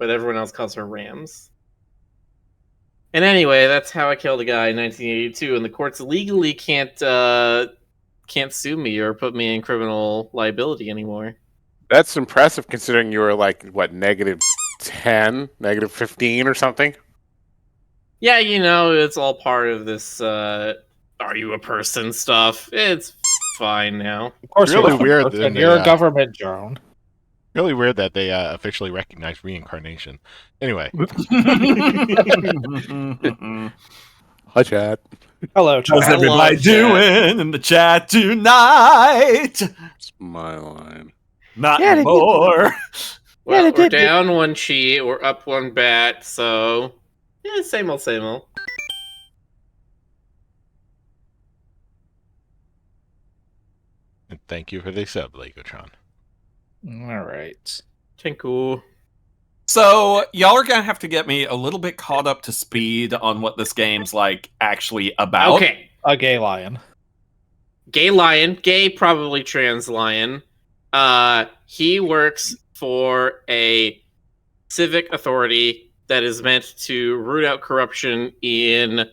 but everyone else calls her Rams. And anyway, that's how I killed a guy in 1982, and the courts legally can't sue me or put me in criminal liability anymore. That's impressive considering you were like, what, -10, -15 or something? Yeah, it's all part of this are you a person stuff. It's fine now. Of course, Really weird. And you're a government drone. Really weird that they officially recognize reincarnation. Anyway. Hi, chat. Hello, chat. How's everybody doing in the chat tonight? It's my line. Not anymore. Well, we're down one cheat, we're up one bat, so yeah, same old, same old. And thank you for the sub, Legotron. All right. Thank you. So, y'all are gonna have to get me a little bit caught up to speed on what this game's like actually about. Okay. A gay lion. Gay, probably trans lion. He works for a civic authority that is meant to root out corruption in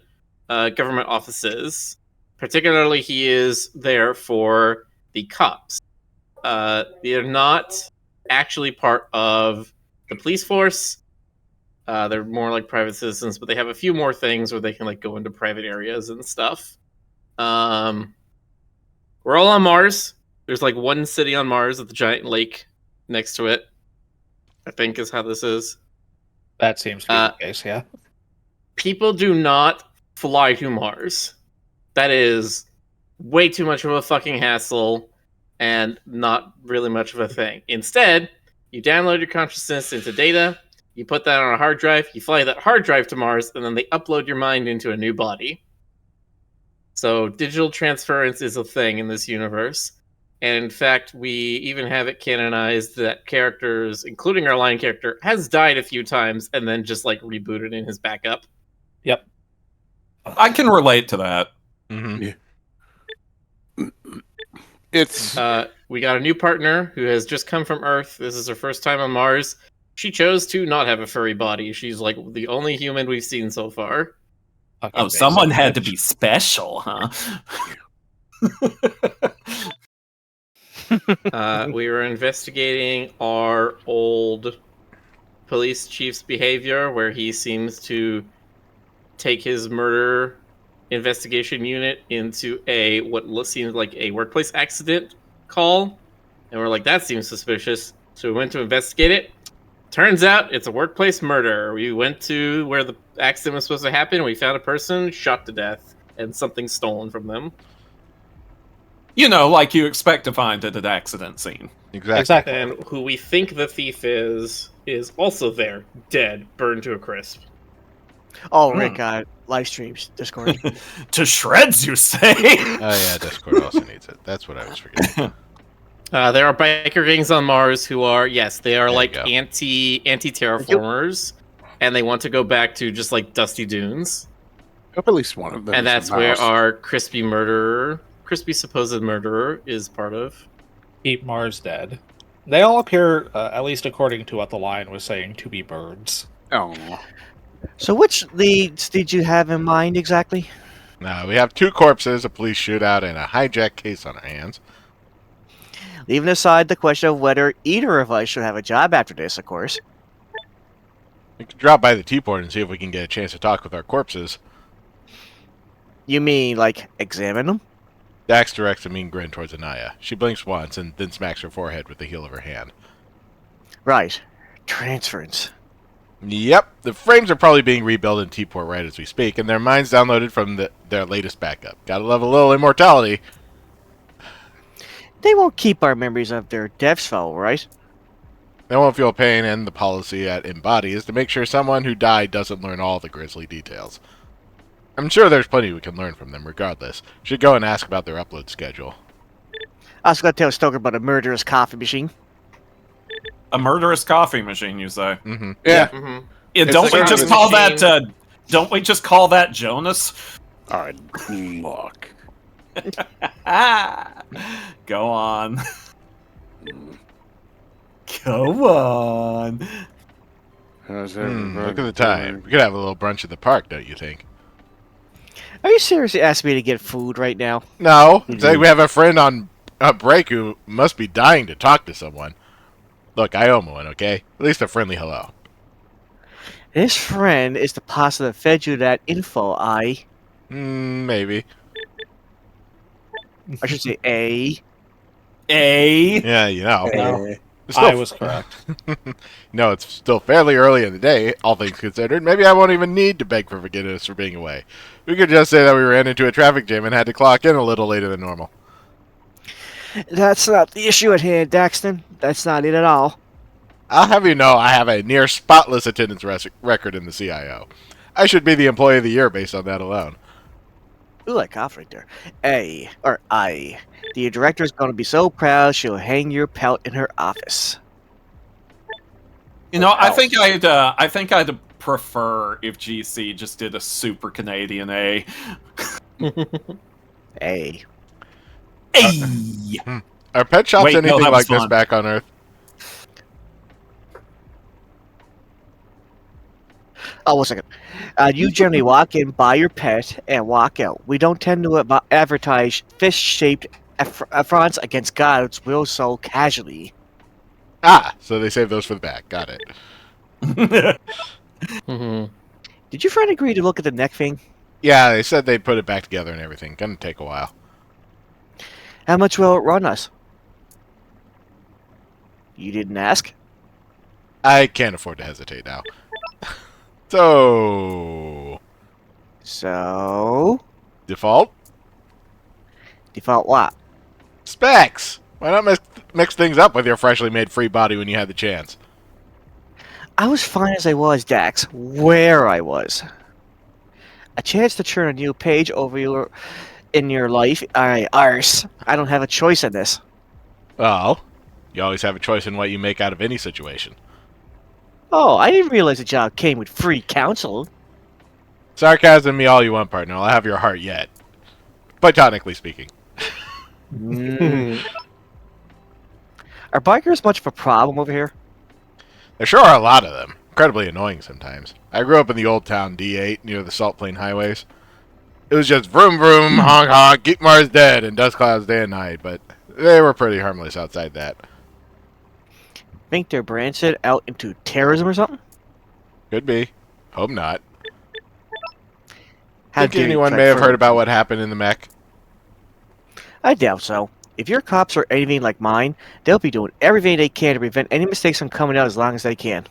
government offices. Particularly, he is there for the cops. They are not actually part of the police force. They're more like private citizens, but they have a few more things where they can like go into private areas and stuff. We're all on Mars. There's like one city on Mars with the giant lake next to it, I think is how this is. That seems to be the case, yeah. People do not fly to Mars. That is way too much of a fucking hassle and not really much of a thing. Instead, you download your consciousness into data, you put that on a hard drive, you fly that hard drive to Mars, and then they upload your mind into a new body. So digital transference is a thing in this universe. And in fact, we even have it canonized that characters, including our lion character, has died a few times and then just like rebooted in his backup. Yep. I can relate to that. Mm-hmm. Yeah. It's we got a new partner who has just come from Earth. This is her first time on Mars. She chose to not have a furry body. She's like the only human we've seen so far. Oh, someone had to be special, huh? We were investigating our old police chief's behavior, where he seems to take his murder investigation unit into what seems like a workplace accident call. And we're like, that seems suspicious. So we went to investigate it. Turns out it's a workplace murder. We went to where the accident was supposed to happen. We found a person shot to death and something stolen from them. You know, like you expect to find at an accident scene. Exactly. And who we think the thief is also there, dead, burned to a crisp. Oh, Rick, live streams, Discord. To shreds, you say? Oh yeah, Discord also needs it. That's what I was forgetting. There are biker gangs on Mars who are, yes, they are There like you go. anti-terraformers, and they want to go back to just like dusty dunes. hope at least one of them. And is that's a where mouse. our crispy supposed murderer is part of. Keep Mars dead. They all appear, at least according to what the lion was saying, to be birds. Oh, So which leads did you have in mind exactly? Now we have 2 corpses, a police shootout, and a hijack case on our hands. Leaving aside the question of whether either of us should have a job after this, of course. We could drop by the T-port and see if we can get a chance to talk with our corpses. You mean, like, examine them? Dax directs a mean grin towards Anaya. She blinks once and then smacks her forehead with the heel of her hand. Right. Transference. Yep, the frames are probably being rebuilt in T-port right as we speak, and their minds downloaded from their latest backup. Gotta love a little immortality. They won't keep our memories of their deaths, though, right? They won't feel pain, and the policy at Embody is to make sure someone who died doesn't learn all the grisly details. I'm sure there's plenty we can learn from them regardless. Should go and ask about their upload schedule. I was going to tell Stoker about a murderous coffee machine. A murderous coffee machine, you say? Mm-hmm. yeah. Mm-hmm. Yeah, It's don't a we just coffee call machine. that? Don't we just call that Jonas? All right, look. Go on. Go on. Look at the time. We could have a little brunch at the park, don't you think? Are you seriously asking me to get food right now? No. It's like we have a friend on a break who must be dying to talk to someone. Look, I owe him one, okay? At least a friendly hello. This friend is the pasta that fed you that info, Maybe. I should say A. A. Yeah, you know. No, It's still- I was correct. No, it's still fairly early in the day, all things considered. Maybe I won't even need to beg for forgiveness for being away. We could just say that we ran into a traffic jam and had to clock in a little later than normal. That's not the issue at hand, Daxton. That's not it at all. I'll have you know I have a near spotless attendance record in the CIO. I should be the employee of the year based on that alone. Ooh, like cough right there. A. Or I. The director's gonna be so proud she'll hang your pelt in her office. You know, I think I'd prefer if GC just did a super Canadian A. A. A. Are pet shops Wait, no, anything that was like this fun. back on Earth? Oh, 1 second. You generally walk in, buy your pet, and walk out. We don't tend to advertise fish-shaped affronts against God's will so casually. Ah, so they save those for the back. Got it. Mhm. Did your friend agree to look at the neck thing? Yeah, they said they'd put it back together and everything. Gonna take a while. How much will it run us? You didn't ask? I can't afford to hesitate now. So... So... Default? Default what? Specs! Why not mix things up with your freshly made free body when you had the chance? I was fine as I was, Dax. Where I was. A chance to turn a new page over in your life. Alright, arse. I don't have a choice in this. Well, you always have a choice in what you make out of any situation. Oh, I didn't realize the job came with free counsel. Sarcasm me all you want, partner. I'll have your heart yet. Platonically speaking. Are bikers much of a problem over here? There sure are a lot of them. Incredibly annoying sometimes. I grew up in the old town D8 near the Salt Plain highways. It was just vroom vroom, honk honk, keep Mars dead, and dust clouds day and night, but they were pretty harmless outside that. Think they're branched out into terrorism or something? Could be. Hope not. How Think dare you anyone try may have further- heard about what happened in the mech? I doubt so. If your cops are anything like mine, they'll be doing everything they can to prevent any mistakes from coming out as long as they can.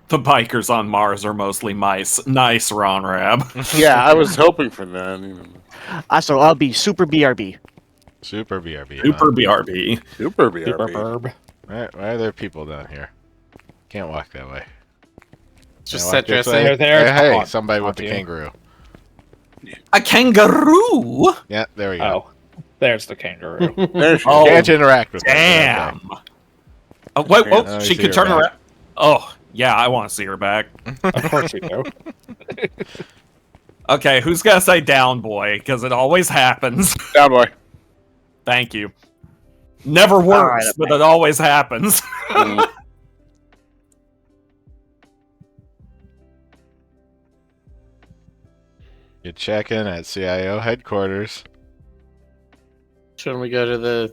The bikers on Mars are mostly mice. Nice, Ron Rab. Yeah, I was hoping for that. You know. Also, I'll be super BRB. Super BRB. Super BRB. Super Super BRB. burb. Why are there people down here? Can't walk that way. Just Can I walk set this dressing. way? They're there. Hey, hey, Come on. somebody with Talk the to you. kangaroo. A kangaroo? Yeah, there we go. Oh, there's the kangaroo. There she Oh, Can't interact with them. Damn. Oh, wait, Oh, whoa, I she see could her turn back. around. Oh, yeah, I want to see her back. Of course you do. Okay, who's gonna say down boy? Because it always happens. Down boy. Thank you. Never works, right, but it always happens. You check in at CIO headquarters. Shouldn't we go to the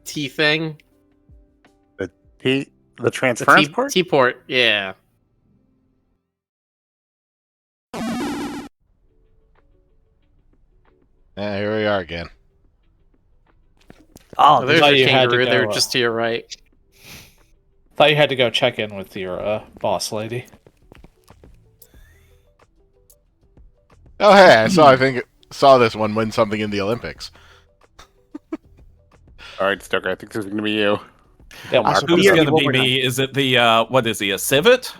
T thing? The The transference part? T-port, yeah. Yeah, here we are again. Oh, Oh, there's thought your you had to kangaroo. They're go, just to your right. Thought you had to go check in with your boss lady. Oh, hey, I saw this one win something in the Olympics. All right, Stoker. I think this is going to be you. They'll Also, mark Who's BRB them. gonna be overtime. me? Is it the, what is he, a civet?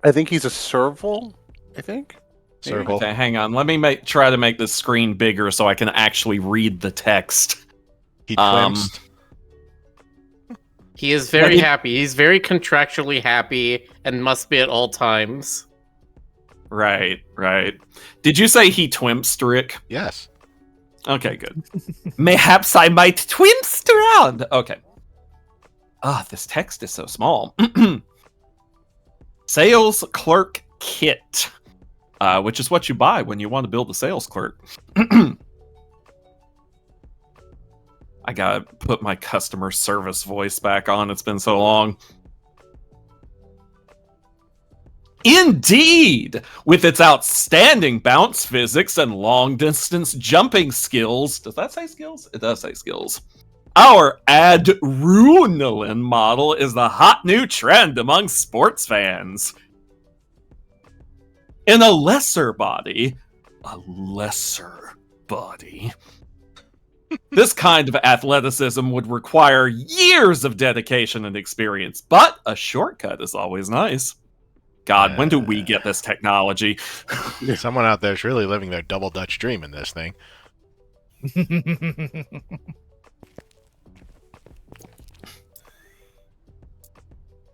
I think he's a serval. I think. Circle. Okay, hang on. Let me try to make this screen bigger so I can actually read the text. He Um, twimps. He is very Like- happy. He's very contractually happy and must be at all times. Right, right. Did you say he twimpstrick? Yes. Okay, good. Mayhaps I might twist around. Okay. This text is so small. Sales clerk kit, which is what you buy when you want to build a sales clerk. I gotta put my customer service voice back on. It's been so long. Indeed! With its outstanding bounce physics and long-distance jumping skills. Does that say skills? It does say skills. Our Adrenaline model is the hot new trend among sports fans. In a lesser body, this kind of athleticism would require years of dedication and experience, but a shortcut is always nice. God, when do we get this technology? Someone out there is really living their double Dutch dream in this thing.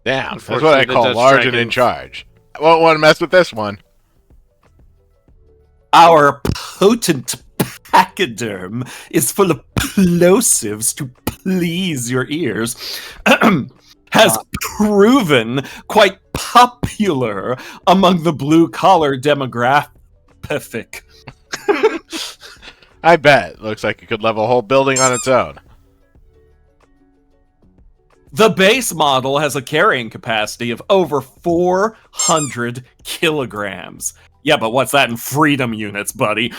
Damn, that's what I call large and in charge. I won't want to mess with this one. Our potent pachyderm is full of plosives to please your ears. Has proven quite popular among the blue-collar demographic. I bet. Looks like it could level a whole building on its own. The base model has a carrying capacity of over 400 kilograms. Yeah, but what's that in freedom units, buddy?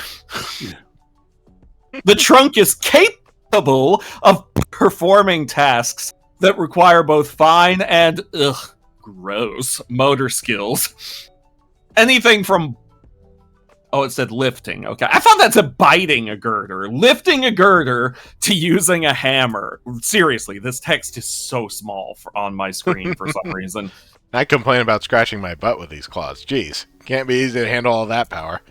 The trunk is capable of performing tasks that require both fine and, gross motor skills. Anything from... Oh, it said lifting. Okay. I thought that said biting a girder. Lifting a girder to using a hammer. Seriously, this text is so small on my screen for some reason. I complain about scratching my butt with these claws. Jeez. Can't be easy to handle all that power.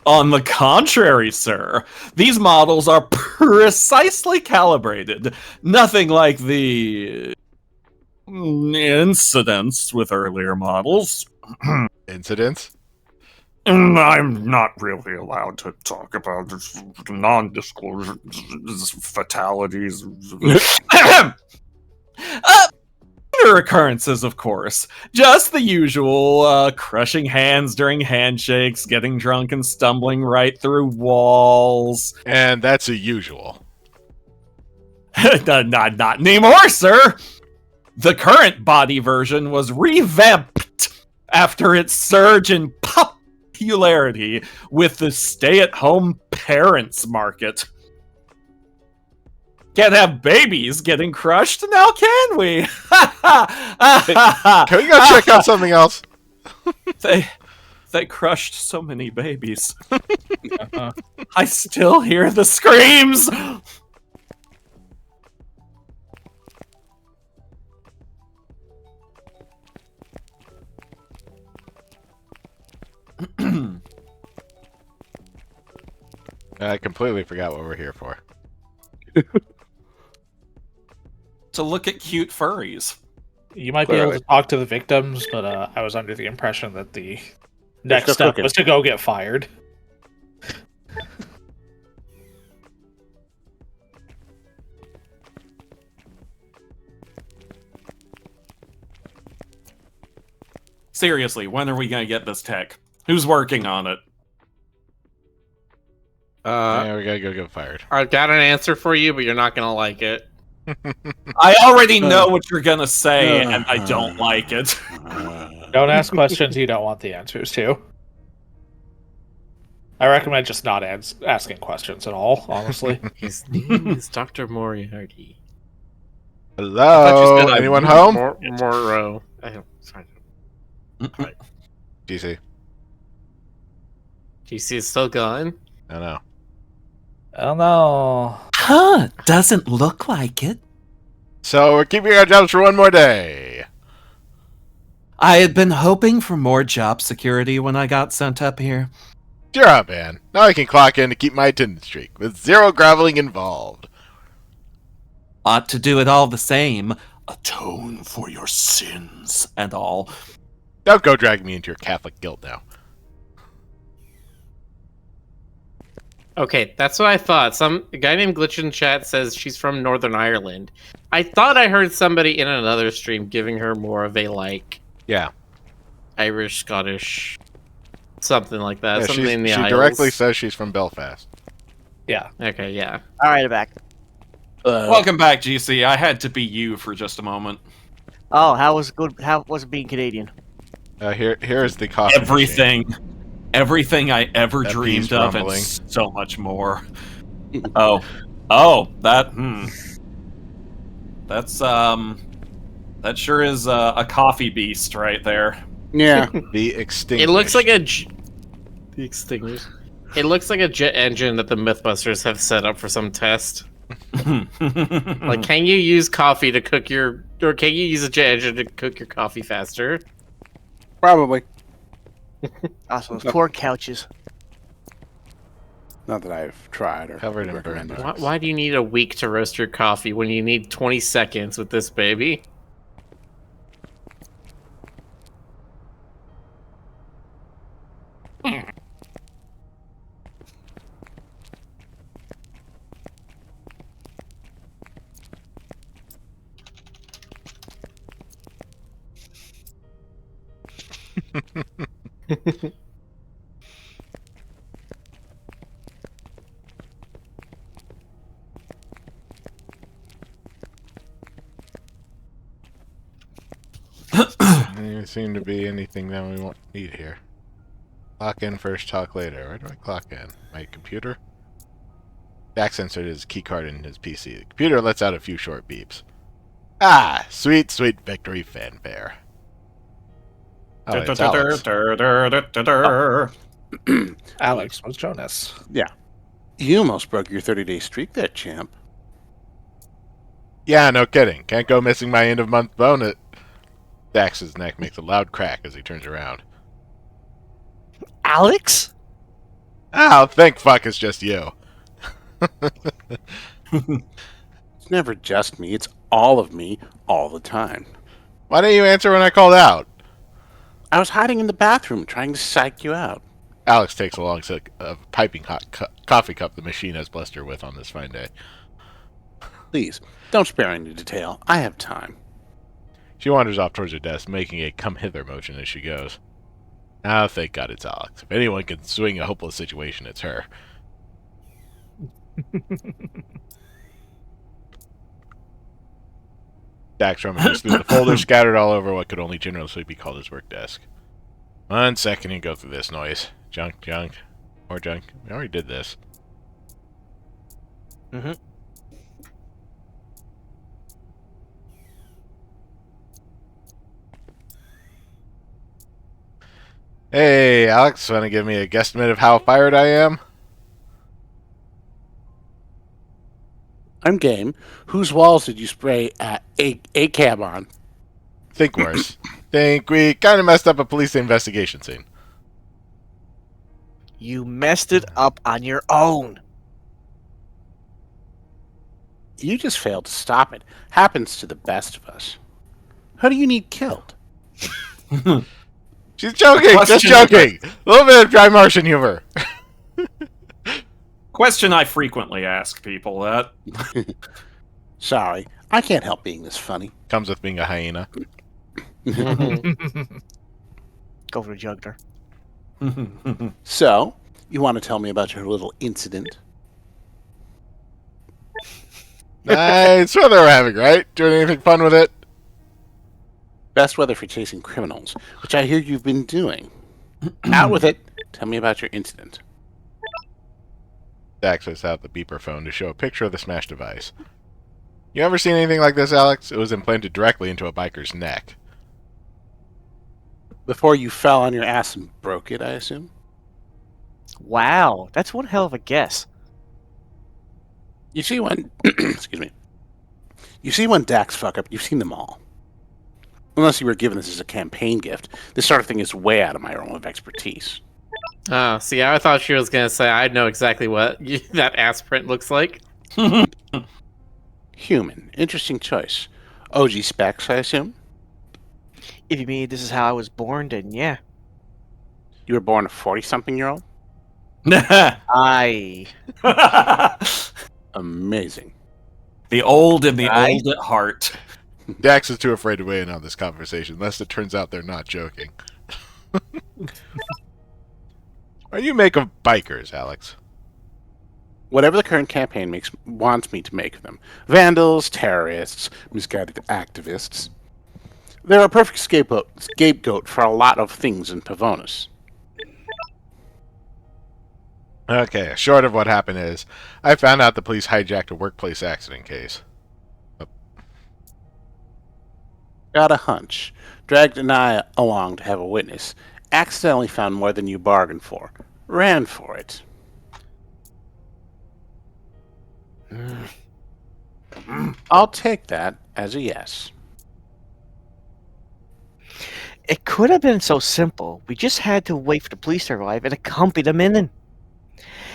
On the contrary, sir, these models are precisely calibrated. Nothing like the incidents with earlier models. Incidents? I'm not really allowed to talk about non-disclosure fatalities. Minor occurrences, of course. Just the usual, crushing hands during handshakes, getting drunk and stumbling right through walls. And that's a usual. Not anymore, sir! The current body version was revamped after its surge in popularity with the stay-at-home parents market. Can't have babies getting crushed now, can we? Can we go check out something else? They crushed so many babies. I still hear the screams. I completely forgot what we're here for. To look at cute furries. You might be able to talk to the victims, but I was under the impression that the next still step cooking. was to go get fired. Seriously, when are we gonna get this tech? Who's working on it? Yeah, we gotta go get fired. I've got an answer for you, but you're not gonna like it. I already know what you're gonna say, and I don't like it. Don't ask questions you don't want the answers to. I recommend just not asking questions at all, honestly. His name is Dr. Moriarty. Hello? Anyone home? Morrow. Sorry. GC. GC is still gone. I know. Oh no. Huh, doesn't look like it. So we're keeping our jobs for one more day. I had been hoping for more job security when I got sent up here. Cheer up, man. Now I can clock in to keep my attendance streak, with zero groveling involved. Ought to do it all the same. Atone for your sins and all. Don't go drag me into your Catholic guilt now. Okay, that's what I thought. A guy named Glitch in chat says she's from Northern Ireland. I thought I heard somebody in another stream giving her more of a like Yeah. Irish, Scottish, something like that. Yeah, Something in the she Isles. directly says she's from Belfast. Yeah. Okay, yeah. All right, I'm back. Welcome back, GC. I had to be you for just a moment. Oh, how was good? How was it being Canadian? Here's the coffee machine. Everything I ever That dreamed bee's of, rumbling. and so much more. Oh, that. That's that sure is a coffee beast right there. Yeah. The extinguished. It looks like the extinguished. It looks like a jet engine that the Mythbusters have set up for some test. Like, can you use coffee to cook or can you use a jet engine to cook your coffee faster? Probably. Also, those poor couches. Not that I've tried or Covered in recommended. burn Why do you need a week to roast your coffee when you need 20 seconds with this baby? Doesn't seem to be anything that we won't need here. Clock in first, talk later. Where do I clock in? My computer? Dax inserted his keycard in his PC. The computer lets out a few short beeps. Ah, sweet, sweet victory fanfare. Oh, it's Alex. Alex, what's Jonas? You almost broke your 30-day streak there, champ. Yeah, no kidding. Can't go missing my end-of-month bonus. Dax's neck makes a loud crack as he turns around. Alex? Oh, thank fuck it's just you. It's never just me. It's all of me, all the time. Why didn't you answer when I called out? I was hiding in the bathroom trying to psych you out. Alex takes a long sip of piping hot coffee cup the machine has blessed her with on this fine day. Please, don't spare any detail. I have time. She wanders off towards her desk, making a come-hither motion as she goes. Ah, thank God it's Alex. If anyone can swing a hopeless situation, it's her. Dax rummages through the folders scattered all over what could only generously be called his work desk. 1 second and go through this noise. Junk, junk, more junk. We already did this. Mm-hmm. Hey, Alex, want to give me a guesstimate of how fired I am? I'm game. Whose walls did you spray a cab on? Think worse. Think we kind of messed up a police investigation scene. You messed it up on your own. You just failed to stop it. Happens to the best of us. Who do you need killed? She's joking! Just joking! A little bit of dry Martian humor. Question I frequently ask people that. Sorry, I can't help being this funny. Comes with being a hyena. Go for the jugular. So, you want to tell me about your little incident? Nice weather we're having, right? Doing anything fun with it? Best weather for chasing criminals, which I hear you've been doing. Out with it. Tell me about your incident. Dax whips out the beeper phone to show a picture of the smashed device. You ever seen anything like this, Alex? It was implanted directly into a biker's neck. Before you fell on your ass and broke it, I assume? Wow, that's one hell of a guess. You see when... excuse me. You see when Dax fuck up, you've seen them all. Unless you were given this as a campaign gift. This sort of thing is way out of my realm of expertise. Oh, see, I thought she was gonna say I know exactly what that ass print looks like. Human. Interesting choice. OG specs, I assume? If you mean this is how I was born, then yeah. You were born a 40-something-year-old? I. Amazing. The old and the Right. old at heart. Dax is too afraid to weigh in on this conversation, lest it turns out they're not joking. What do you make of bikers, Alex? Whatever the current campaign wants me to make of them. Vandals, terrorists, misguided activists. They're a perfect scapegoat for a lot of things in Pavonis. Okay, short of what happened is, I found out the police hijacked a workplace accident case. Got a hunch. Dragged Anaya along to have a witness. Accidentally found more than you bargained for. Ran for it. I'll take that as a yes. It could have been so simple. We just had to wait for the police to arrive and accompany them in.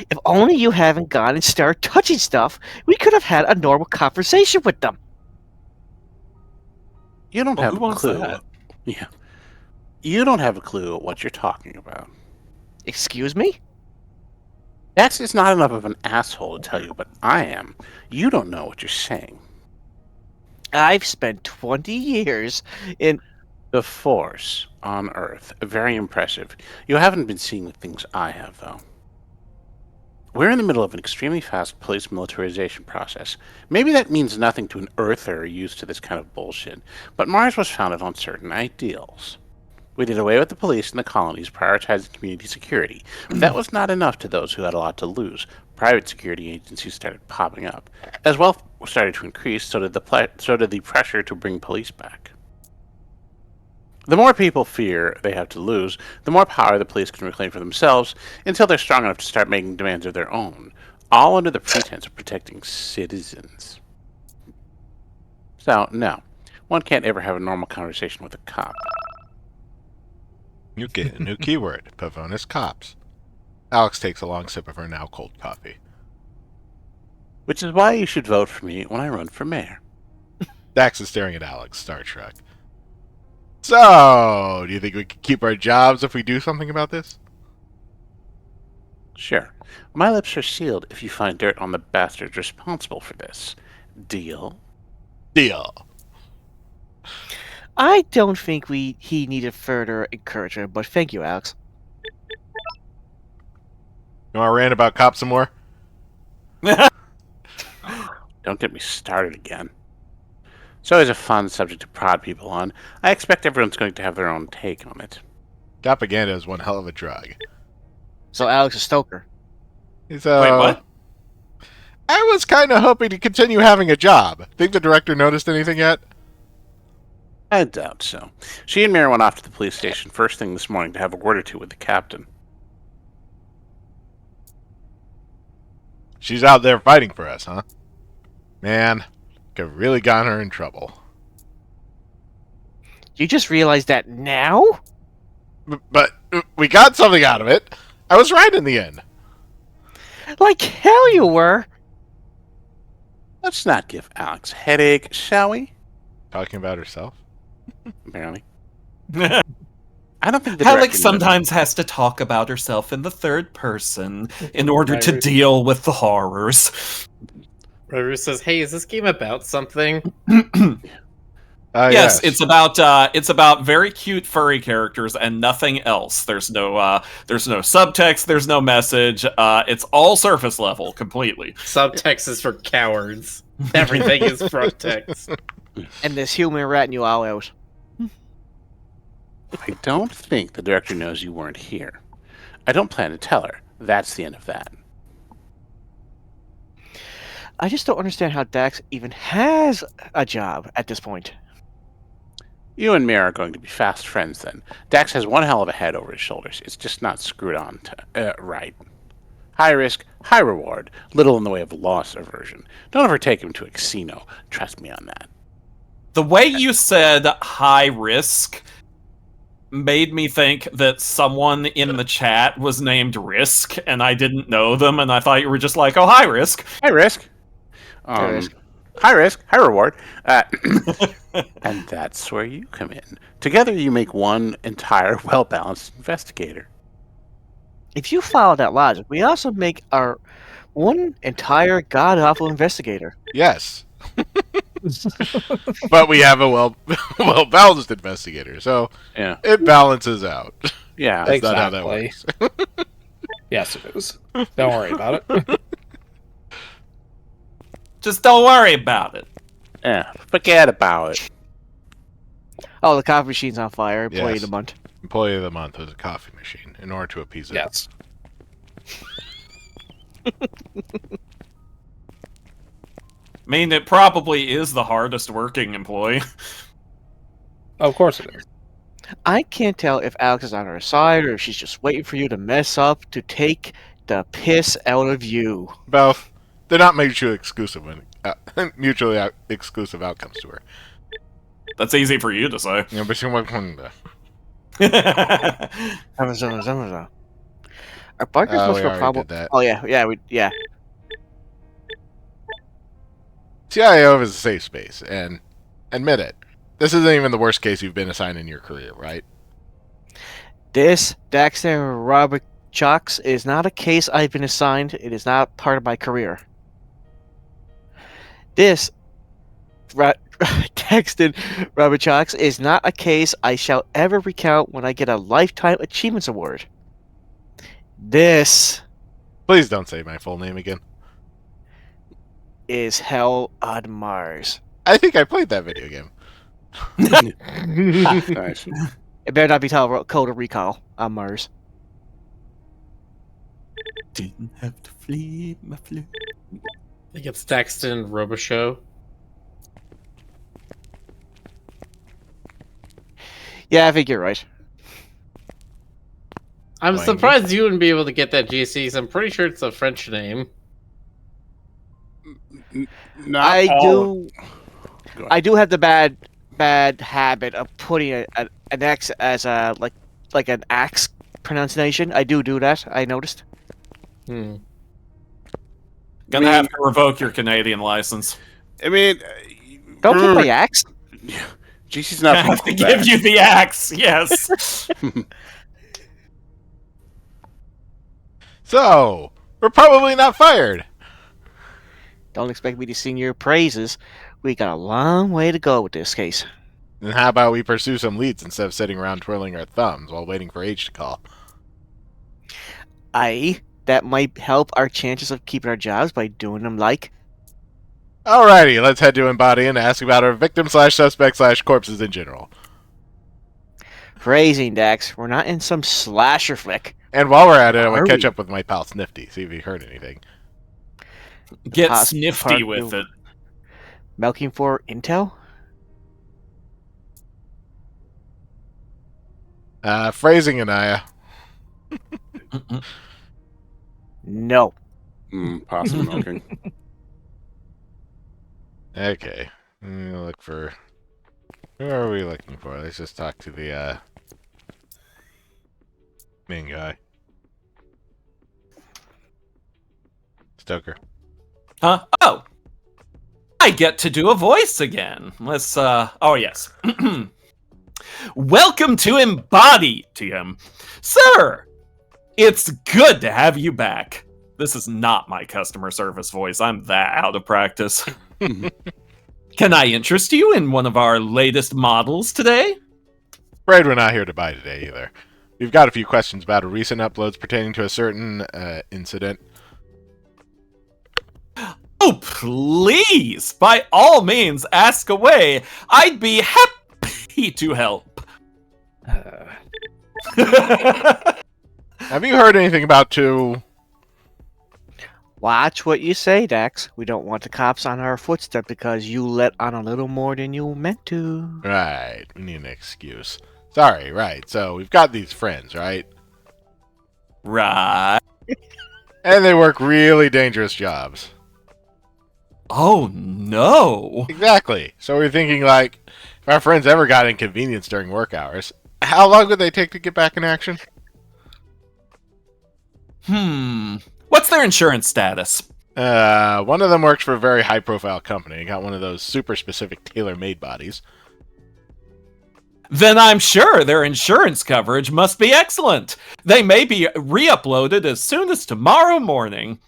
If only you haven't gone and started touching stuff, we could have had a normal conversation with them. You don't Well, have who a wants clue. that? Yeah. You don't have a clue what you're talking about. Excuse me? Dax is not enough of an asshole to tell you, but I am. You don't know what you're saying. I've spent 20 years in... The Force on Earth. Very impressive. You haven't been seeing the things I have, though. We're in the middle of an extremely fast police militarization process. Maybe that means nothing to an Earther used to this kind of bullshit, but Mars was founded on certain ideals. We did away with the police in the colonies, prioritizing community security, but that was not enough to those who had a lot to lose. Private security agencies started popping up. As wealth started to increase, so did the pressure to bring police back. The more people fear they have to lose, the more power the police can reclaim for themselves until they're strong enough to start making demands of their own, all under the pretense of protecting citizens. So, no, one can't ever have a normal conversation with a cop. You get a new keyword, Pavonis Cops. Alex takes a long sip of her now cold coffee. Which is why you should vote for me when I run for mayor. Dax is staring at Alex, Star Trek. So, do you think we can keep our jobs if we do something about this? Sure. My lips are sealed if you find dirt on the bastards responsible for this. Deal? Deal. I don't think he needed further encouragement, but thank you, Alex. You want to rant about cops some more? Don't get me started again. It's always a fun subject to prod people on. I expect everyone's going to have their own take on it. Propaganda is one hell of a drug. So Alex is Stoker. Wait, Wait, what? I was kind of hoping to continue having a job. Think the director noticed anything yet? I doubt so. She and Mary went off to the police station first thing this morning to have a word or two with the captain. She's out there fighting for us, huh? Man, could have really gotten her in trouble. You just realized that now? But we got something out of it. I was right in the end. Like hell you were. Let's not give Alex a headache, shall we? Talking about herself? Apparently. I don't think the director Alex knows- sometimes has to talk about herself in the third person in order to Right. deal with the horrors. Roo says, "Hey, is this game about something?" Yes, it's about very cute furry characters and nothing else. There's no subtext, there's no message. It's all surface level completely. Subtext is for cowards. Everything is front text. And this human ratting you all out. I don't think the director knows you weren't here. I don't plan to tell her. That's the end of that. I just don't understand how Dax even has a job at this point. You and Mira are going to be fast friends then. Dax has one hell of a head over his shoulders. It's just not screwed on right. High risk, high reward. Little in the way of loss aversion. Don't ever take him to a casino. Trust me on that. The way you said high risk made me think that someone in the chat was named Risk, and I didn't know them, and I thought you were just like, oh, high risk. High risk. High risk. High risk, high reward. And that's where you come in. Together you make one entire well-balanced investigator. If you follow that logic, we also make our one entire god-awful investigator. Yes. But we have a well balanced investigator, so Yeah. it balances out. Yeah. That's not how that Exactly. works. Yes, it is. Don't worry about it. Just don't worry about it. Yeah. Forget about it. Oh, the coffee machine's on fire. Employee of Yes. the month. Employee of the month was a coffee machine in order to appease it. Yes. I mean, it probably is the hardest working employee. Of course it is. I can't tell if Alex is on her side or if she's just waiting for you to mess up to take the piss out of you. Both. They're not mutually exclusive exclusive outcomes to her. That's easy for you to say. You know, but she went, Our bunkers Oh, must we go already probably. did that. Oh yeah. CIO is a safe space, and admit it. This isn't even the worst case you've been assigned in your career, right? This Daxter Robert Chucks is not a case I've been assigned. It is not part of my career. This texted Robert Chucks is not a case I shall ever recount when I get a Lifetime Achievements Award. This Please don't say my full name again. is Hell on Mars. I think I played that video game. Nice. It better not be titled Code of Recall on Mars. Didn't have to flee my flu. I think it's Daxton Roboshow. Yeah, I think you're right. I'm Wang. surprised you wouldn't be able to get that GC, 'cause I'm pretty sure it's a French name. Not I all- do. Go ahead. I do have the bad habit of putting an X as a like an axe pronunciation. I do that. I noticed. Hmm. Gonna have to revoke your Canadian license. I mean, Don't kick my axe. GC's I not have to from give Quebec. you the axe. Yes. So, we're probably not fired. Don't expect me to sing your praises. We got a long way to go with this case. Then how about we pursue some leads instead of sitting around twirling our thumbs while waiting for H to call? That might help our chances of keeping our jobs by doing them like. Alrighty, let's head to Embody and ask about our victim/suspect/corpses in general. Phrasing, Dax. We're not in some slasher flick. And while we're at it, I Are would catch we? up with my pal Snifty, see if he heard anything. Get Past snifty part with two. it. Milking for intel? Phrasing, Anaya. No. Possum milking. Okay. Look for... Who are we looking for? Let's just talk to the, main guy. Stoker. Huh? Oh. I get to do a voice again. Let's, oh yes. Welcome to Embody, TM. Sir, it's good to have you back. This is not my customer service voice. I'm that out of practice. Can I interest you in one of our latest models today? Afraid we're not here to buy today either. We've got a few questions about recent uploads pertaining to a certain, incident. Oh, please! By all means, ask away. I'd be happy to help. Have you heard anything about two... Watch what you say, Dax. We don't want the cops on our footstep because you let on a little more than you meant to. Right, we need an excuse. Sorry, right, so we've got these friends, right? Right. And they work really dangerous jobs. Oh, no. Exactly. So we're thinking, like, if our friends ever got inconvenienced during work hours, how long would they take to get back in action? What's their insurance status? One of them works for a very high-profile company. Got one of those super specific tailor-made bodies. then I'm sure their insurance coverage must be excellent. They may be re-uploaded as soon as tomorrow morning.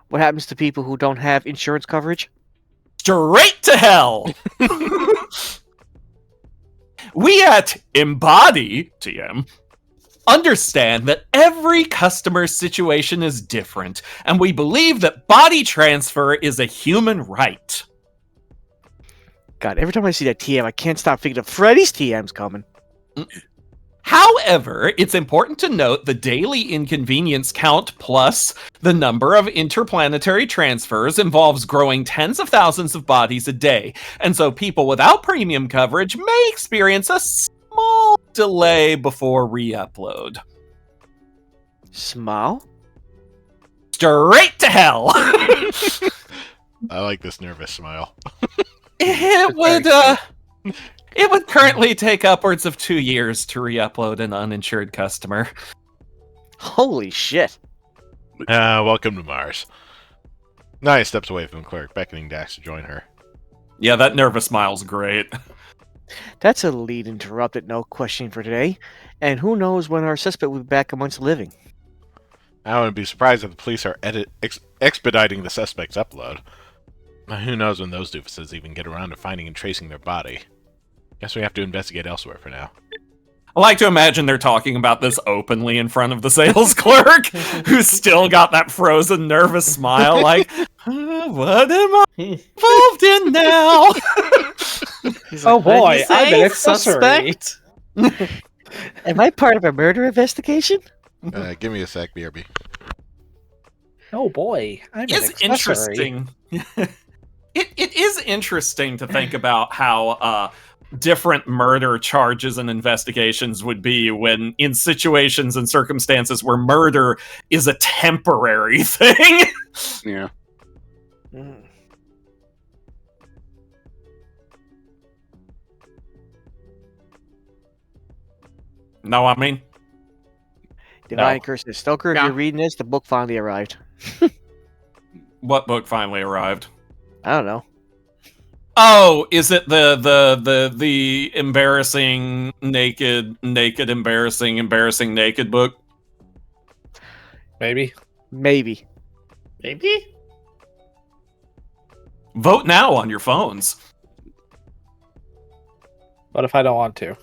What happens to people who don't have insurance coverage? Straight to hell! We at Embody, TM, understand that every customer situation is different, and we believe that body transfer is a human right. God, every time I see that TM, I can't stop thinking of Freddy's TM's coming. However, it's important to note the daily inconvenience count plus the number of interplanetary transfers involves growing tens of thousands of bodies a day, and so people without premium coverage may experience a small delay before re-upload. Smile? Straight to hell! I like this nervous smile. It would currently take upwards of 2 years to re-upload an uninsured customer. Holy shit. Welcome to Mars. Naya steps away from the clerk, beckoning Dax to join her. Yeah, that nervous smile's great. That's a lead interrupted, no question for today. And who knows when our suspect will be back amongst the living. I wouldn't be surprised if the police are expediting the suspect's upload. Who knows when those doofuses even get around to finding and tracing their body. Guess we have to investigate elsewhere for now. I like to imagine they're talking about this openly in front of the sales clerk, who's still got that frozen, nervous smile, like, what am I involved in now? Oh boy, I'm an accessory. suspect. Am I part of a murder investigation? Give me a sec, BRB. Oh boy, I'm an It's accessory. interesting. It is interesting to think about how different murder charges and investigations would be when in situations and circumstances where murder is a temporary thing. Yeah. No, I mean, Divine No. Curses. Stoker, if Yeah. you're reading this, the book finally arrived. what book finally arrived? I don't know. Oh, is it the embarrassing naked embarrassing naked book? Maybe. Maybe. Maybe? Vote now on your phones. What if I don't want to?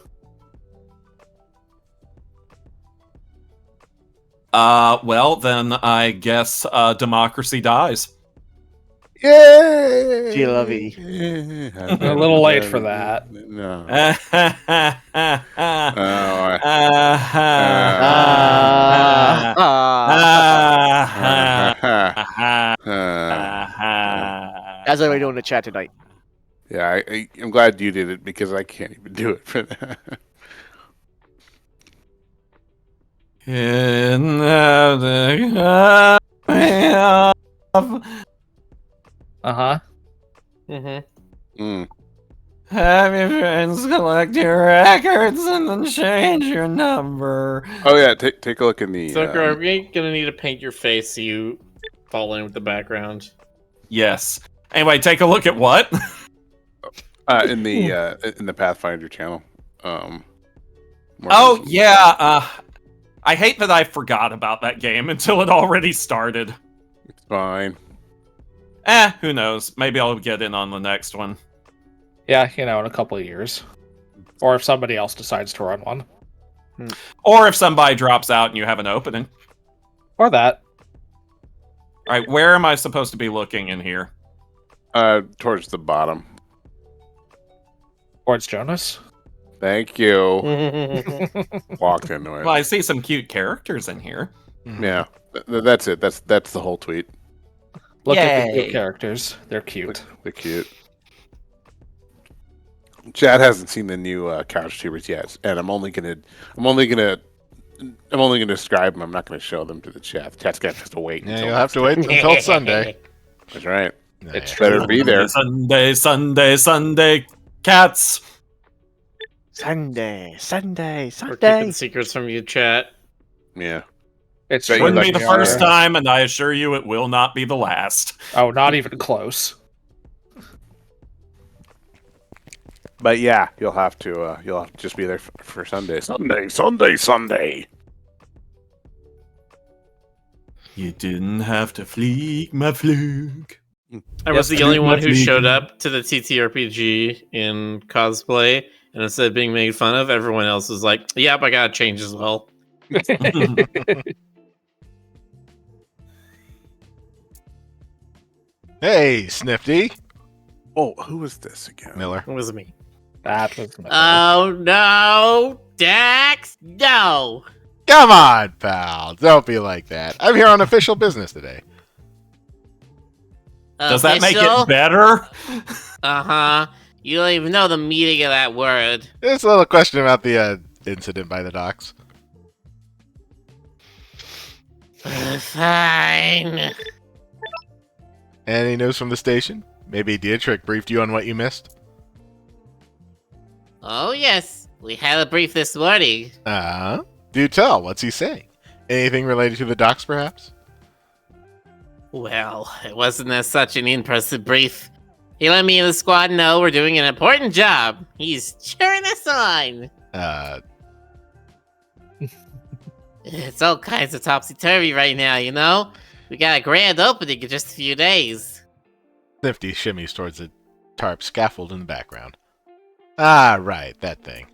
Well, then I guess democracy dies. Yay! Gee, lovey. A little late for that. No. That's what we're doing in the chat tonight. Yeah, I'm glad you did it because I can't even do it for that. Uh-huh. Mm-hmm. Have your friends collect your records and then change your number. Oh yeah, take a look in the. So, are we gonna need to paint your face so you fall in with the background? Yes. Anyway, take a look at what? In the Pathfinder channel. More Oh info. yeah. I hate that I forgot about that game until it already started. It's fine. Who knows? Maybe I'll get in on the next one. Yeah, in a couple of years. Or if somebody else decides to run one. Or if somebody drops out and you have an opening. Or that. All right, where am I supposed to be looking in here? Towards the bottom. Towards Jonas. Thank you. Mm-hmm. Walked into it. Well, I see some cute characters in here. Yeah, that's it. That's the whole tweet. Look at the Yay. cute characters. They're cute. They're cute. Chad hasn't seen the new couch tubers yet, and I'm only gonna describe them. I'm not gonna show them to the chat. The chat's gonna have to wait. Yeah, until you'll have to wait until Sunday. That's right. It's Yeah. Better be there. Sunday, cats. Sunday. We're keeping secrets from you, chat. Yeah. It's Right, true. Wouldn't be like the we are. first time, and I assure you it will not be the last. Oh, not even close. But yeah, you'll have to just be there for Sunday. Sunday. You didn't have to fleek my fluke. I was Yes, the only one who definitely. showed up to the TTRPG in cosplay, and instead of being made fun of, everyone else was like, "Yep, I gotta change as well." Hey, Snifty. Oh, who was this again? Miller. It was me. That was Oh no, Dax, no. Come on, pal. Don't be like that. I'm here on official business today. Does that make Official? it better? Uh-huh. You don't even know the meaning of that word. There's a little question about the incident by the docks. Fine. Any news from the station? Maybe Dietrich briefed you on what you missed? Oh yes, we had a brief this morning. Do tell. What's he saying? Anything related to the docks, perhaps? Well, it wasn't as such an impressive brief. He let me and the squad know we're doing an important job. He's cheering us on. It's all kinds of topsy-turvy right now, you know? We got a grand opening in just a few days. Snifty shimmies towards the tarp scaffold in the background. Ah, right, that thing.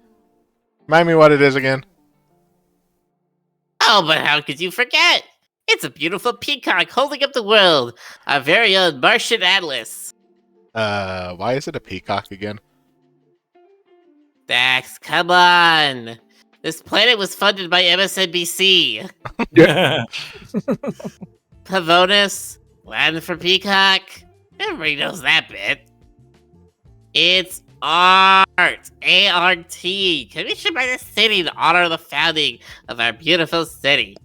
Remind me what it is again? Oh, but how could you forget? It's a beautiful peacock holding up the world. Our very own Martian Atlas. Why is it a peacock again? Dax, come on. This planet was funded by MSNBC. Pavonis, Latin for peacock. Everybody knows that bit. It's art. A-R-T. Commissioned by the city to honor the founding of our beautiful city.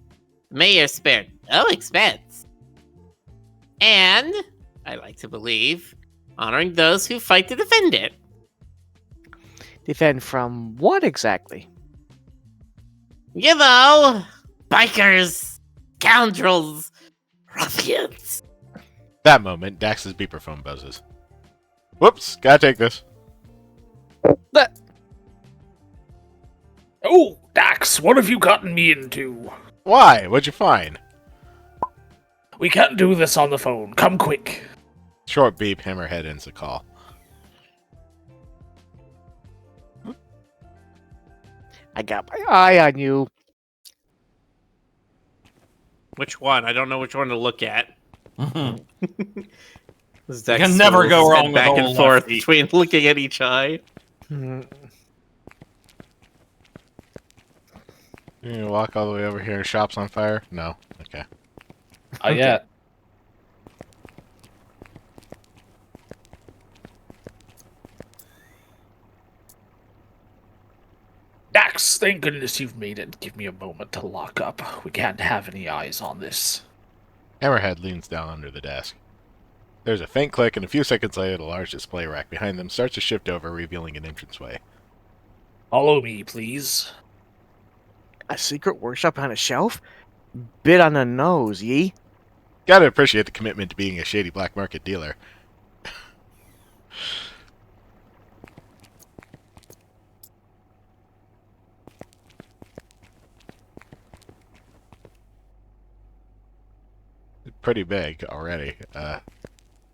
The mayor spared no expense. And, I like to believe, honoring those who fight to defend it. Defend from what exactly? You know, bikers, scoundrels, ruffians. That moment, Dax's beeper phone buzzes. Whoops, gotta take this. Oh, Dax, what have you gotten me into? Why? What'd you find? We can't do this on the phone. Come quick. Short beep, Hammerhead ends the call. I got my eye on you. Which one? I don't know which one to look at. Mhm. This You Dex can never swivels go his head wrong with back old and forth Lefty. between looking at each eye. Hmm. You gonna walk all the way over here? Shop's on fire? No. Okay. Yeah. Dax, thank goodness you've made it. Give me a moment to lock up. We can't have any eyes on this. Hammerhead leans down under the desk. There's a faint click, and a few seconds later, the large display rack behind them starts to shift over, revealing an entranceway. Follow me, please. A secret workshop on a shelf? Bit on the nose, ye? Gotta appreciate the commitment to being a shady black market dealer. Pretty big already.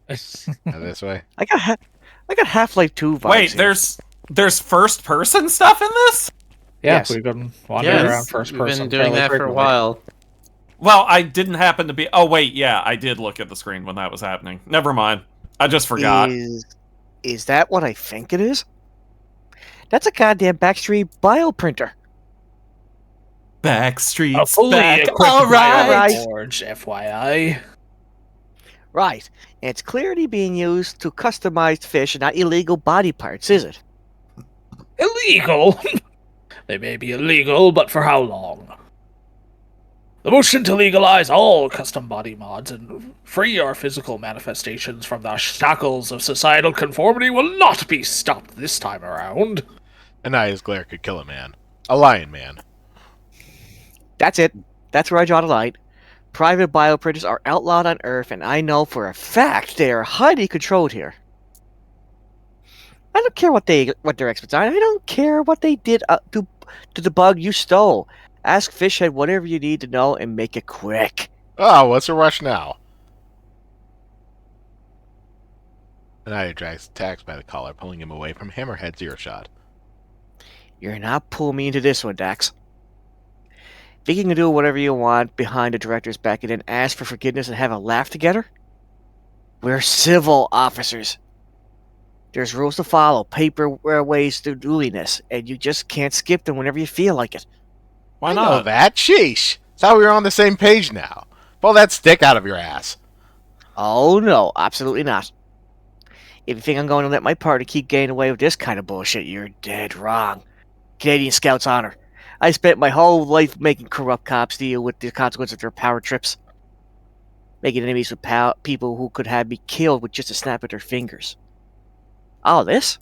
This way. I got Half-Life 2 vibes. Wait, here. there's first person stuff in this? Yeah, Yes. we've been wandering around first we've person. been doing fairly that for a frequently. while. Well, I didn't happen to be. Oh wait, yeah, I did look at the screen when that was happening. Never mind. I just forgot. Is that what I think it is? That's a goddamn Backstreet bioprinter. Backstreet's A fully back. equipped All right. Forge, FYI. Right. And it's clearly being used to customize fish and not illegal body parts, is it? Illegal? They may be illegal, but for how long? The motion to legalize all custom body mods and free our physical manifestations from the shackles of societal conformity will not be stopped this time around. Anaya's glare could kill a man. A lion man. That's it. That's where I draw the line. Private bioprinters are outlawed on Earth, and I know for a fact they are highly controlled here. I don't care what their experts are. I don't care what they did to the bug you stole. Ask Fishhead whatever you need to know and make it quick. Oh, what's the rush now? Anaya drags Tax by the collar, pulling him away from Hammerhead's earshot. You're not pulling me into this one, Dax. Think you can do whatever you want behind the director's back and then ask for forgiveness and have a laugh together? We're civil officers. There's rules to follow, paper ways to doing this, and you just can't skip them whenever you feel like it. Why I know not? that. Sheesh. Thought we were on the same page now. Pull that stick out of your ass. Oh no, absolutely not. If you think I'm going to let my party keep getting away with this kind of bullshit, you're dead wrong. Canadian Scouts honor. I spent my whole life making corrupt cops deal with the consequences of their power trips. Making enemies with people who could have me killed with just a snap of their fingers. All this?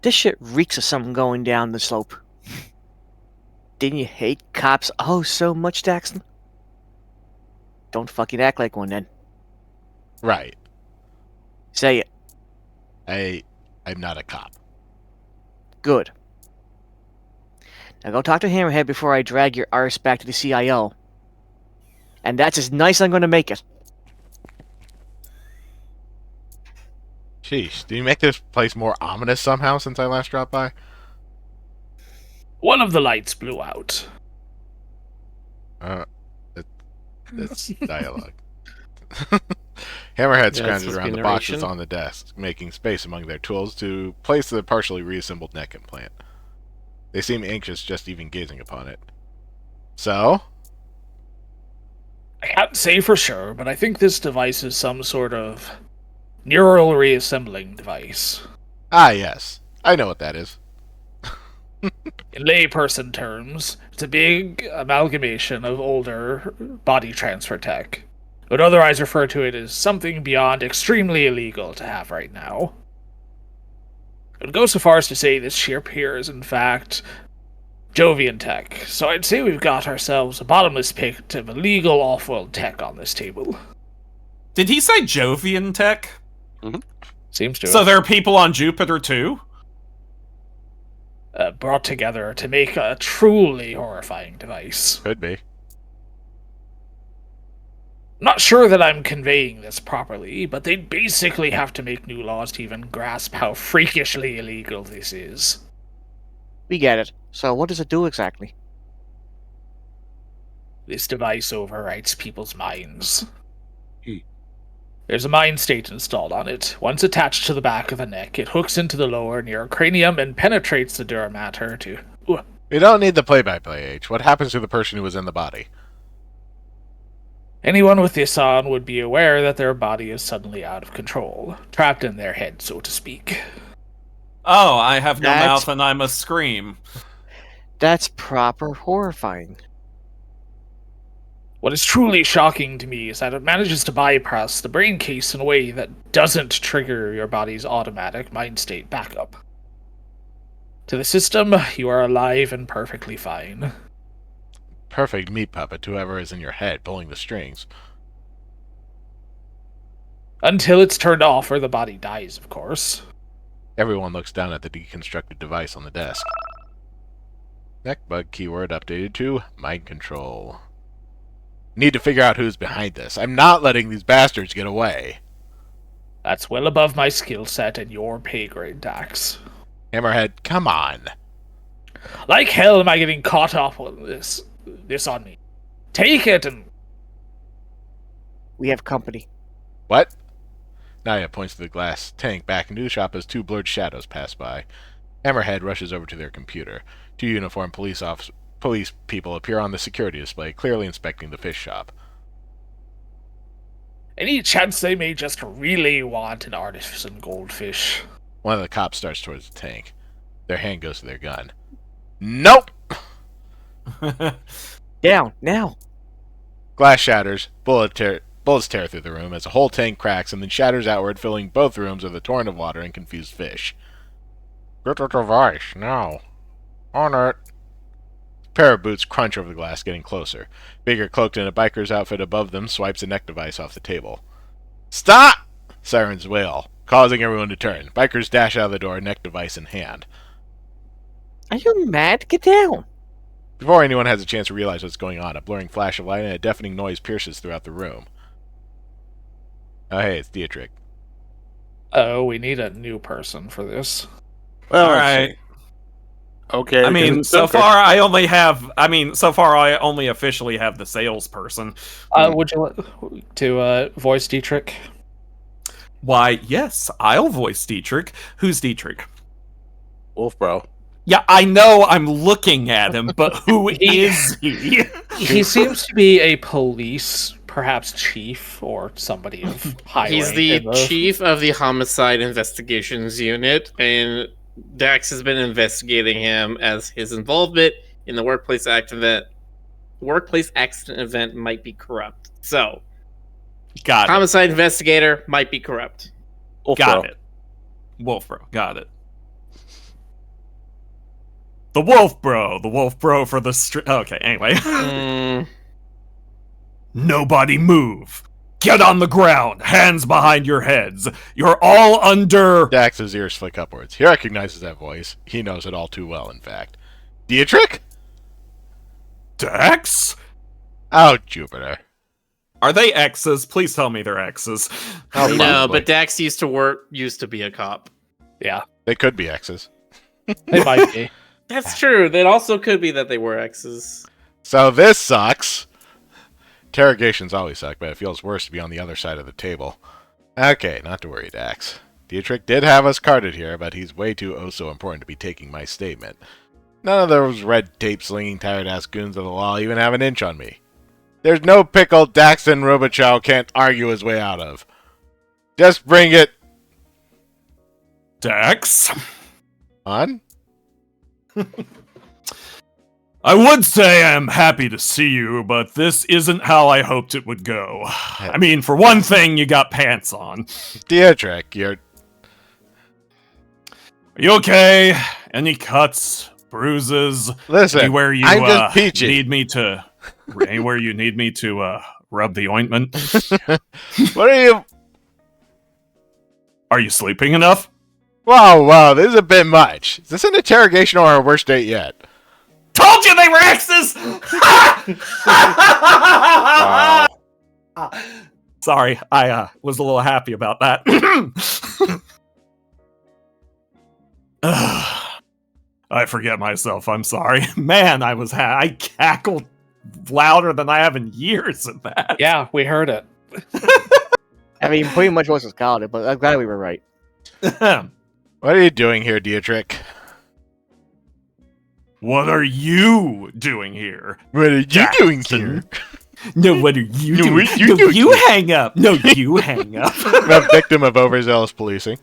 This shit reeks of something going down the slope. Didn't you hate cops oh so much, Daxton? Don't fucking act like one then. Right. Say it. I'm not a cop. Good. Now go talk to Hammerhead before I drag your arse back to the CIO. And that's as nice as I'm going to make it. Sheesh. Do you make this place more ominous somehow since I last dropped by? One of the lights blew out. That's dialogue. Hammerhead Yeah, scrounges it's around the supposed to be boxes narration. on the desk, making space among their tools to place the partially reassembled neck implant. They seem anxious just even gazing upon it. So? I can't say for sure, but I think this device is some sort of neural reassembling device. Ah, yes. I know what that is. In layperson terms, it's a big amalgamation of older body transfer tech. I would otherwise refer to it as something beyond extremely illegal to have right now. I would go so far as to say this ship here is in fact Jovian tech, so I'd say we've got ourselves a bottomless pit of illegal off-world tech on this table. Did he say Jovian tech? Seems to So have there are people on Jupiter too? brought together to make a truly horrifying device. Could be. Not sure that I'm conveying this properly, but they'd basically have to make new laws to even grasp how freakishly illegal this is. We get it. So what does it do exactly? This device overwrites people's minds. There's a mind state installed on it. Once attached to the back of the neck, it hooks into the lower neurocranium and penetrates the dura mater to... We don't need the play-by-play, H. What happens to the person who was in the body? Anyone with this on would be aware that their body is suddenly out of control, trapped in their head, so to speak. Oh, I have no That's- mouth and I must scream. That's proper horrifying. What is truly shocking to me is that it manages to bypass the brain case in a way that doesn't trigger your body's automatic mind state backup. To the system, you are alive and perfectly fine. Perfect meat puppet to whoever is in your head pulling the strings. Until it's turned off or the body dies, of course. Everyone looks down at the deconstructed device on the desk. Neckbug keyword updated to mind control. Need to figure out who's behind this. I'm not letting these bastards get away. That's well above my skill set and your pay grade, Dax. Hammerhead, come on. Like hell am I getting caught up on this on me. Take it and... We have company. What? Naya points to the glass tank back into the shop as two blurred shadows pass by. Hammerhead rushes over to their computer. Two uniformed police people appear on the security display, clearly inspecting the fish shop. Any chance they may just really want an artisan goldfish? One of the cops starts towards the tank. Their hand goes to their gun. Nope! Down, now. Glass shatters. Bullets tear through the room as a whole tank cracks and then shatters outward, filling both rooms with a torrent of water and confused fish. Get the device, now. On it. A pair of boots crunch over the glass, getting closer. Figure cloaked in a biker's outfit above them swipes a neck device off the table. Stop! Sirens wail. causing everyone to turn. Bikers dash out of the door, neck device in hand. Are you mad? Get down. Before anyone has a chance to realize what's going on, a blurring flash of light and a deafening noise pierces throughout the room. Oh, hey, it's Dietrich. Oh, we need a new person for this. Well, All let's right. see. Okay. I mean, because- so far I only officially have the salesperson. Would you like to voice Dietrich? Why, yes, I'll voice Dietrich. Who's Dietrich? Wolf, bro. Yeah, I know I'm looking at him, but who is he? He seems to be a police, perhaps chief or somebody of high He's rank the in chief of the homicide investigations unit, and Dax has been investigating him as his involvement in the workplace accident event might be corrupt. So, Got it. homicide investigator might be corrupt. Wolf, Got bro. it. Wolf Bro. Got it. The Wolf Bro for the Okay, anyway. Mm, Nobody move. Get on the ground. Hands behind your heads. You're all under... Dax's ears flick upwards. He recognizes that voice. He knows it all too well, in fact. Dietrich? Dax? Oh, Jupiter. Are they X's? Please tell me they're X's. Oh, no, probably. but Dax used to be a cop. Yeah, They could be X's. they might be. That's true. That also could be that they were X's. So this sucks. Interrogations always suck, but it feels worse to be on the other side of the table. Okay, not to worry, Dax. Dietrich did have us carded here, but he's way too so important to be taking my statement. None of those red tape slinging tired-ass goons of the law even have an inch on me. There's no pickle Daxton Robichow can't argue his way out of. Just bring it Dax? on. I would say I'm happy to see you, but this isn't how I hoped it would go. I mean, for one thing, you got pants on. Dietrich, you're... Are you okay? Any cuts, bruises? Listen, Anywhere you I'm just peachy. need me to... Anywhere you need me to rub the ointment? What are you... Are you sleeping enough? Whoa, this is a bit much. Is this an interrogation or our worst date yet? Told you they were exes! Wow. Sorry, I was a little happy about that. I forget myself. I'm sorry, man. I cackled louder than I have in years at that. Yeah, we heard it. I mean, pretty much was scalded, but I'm glad we were right. What are you doing here, Dietrich? What are you doing here? What are you doing Jackson? here? No, what are you No, doing? what you No, doing you here? hang up. No, you hang up. I'm a victim of overzealous policing.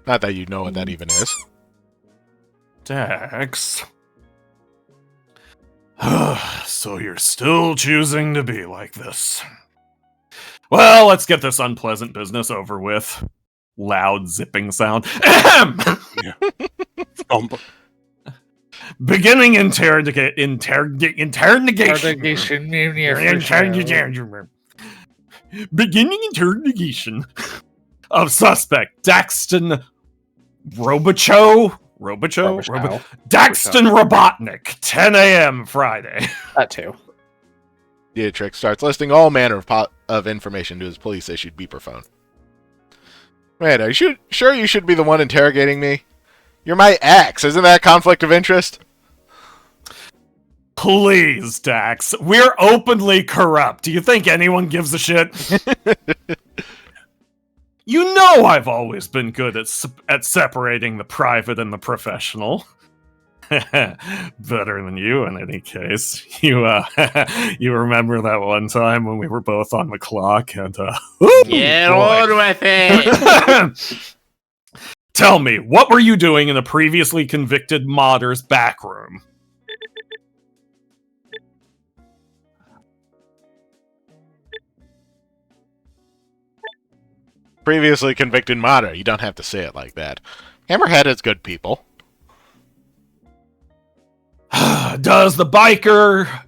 Not that you know what that even is. Dax. So you're still choosing to be like this. Well, let's get this unpleasant business over with. Loud zipping sound. Beginning interrogation. Beginning interrogation of suspect Daxton Robichow. Daxton Robotnik, 10 a.m. Friday. That too. Dietrich starts listing all manner of information to his police-issued beeper phone. Wait, are you sure you should be the one interrogating me? You're my ex. Isn't that a conflict of interest? Please, Dax. We're openly corrupt. Do you think anyone gives a shit? You know I've always been good at separating the private and the professional. Better than you in any case. You you remember that one time when we were both on the clock and Get boy. on with it. Tell me, what were you doing in a previously convicted modder's back room? Previously convicted modder. You don't have to say it like that. Hammerhead is good people. Does the biker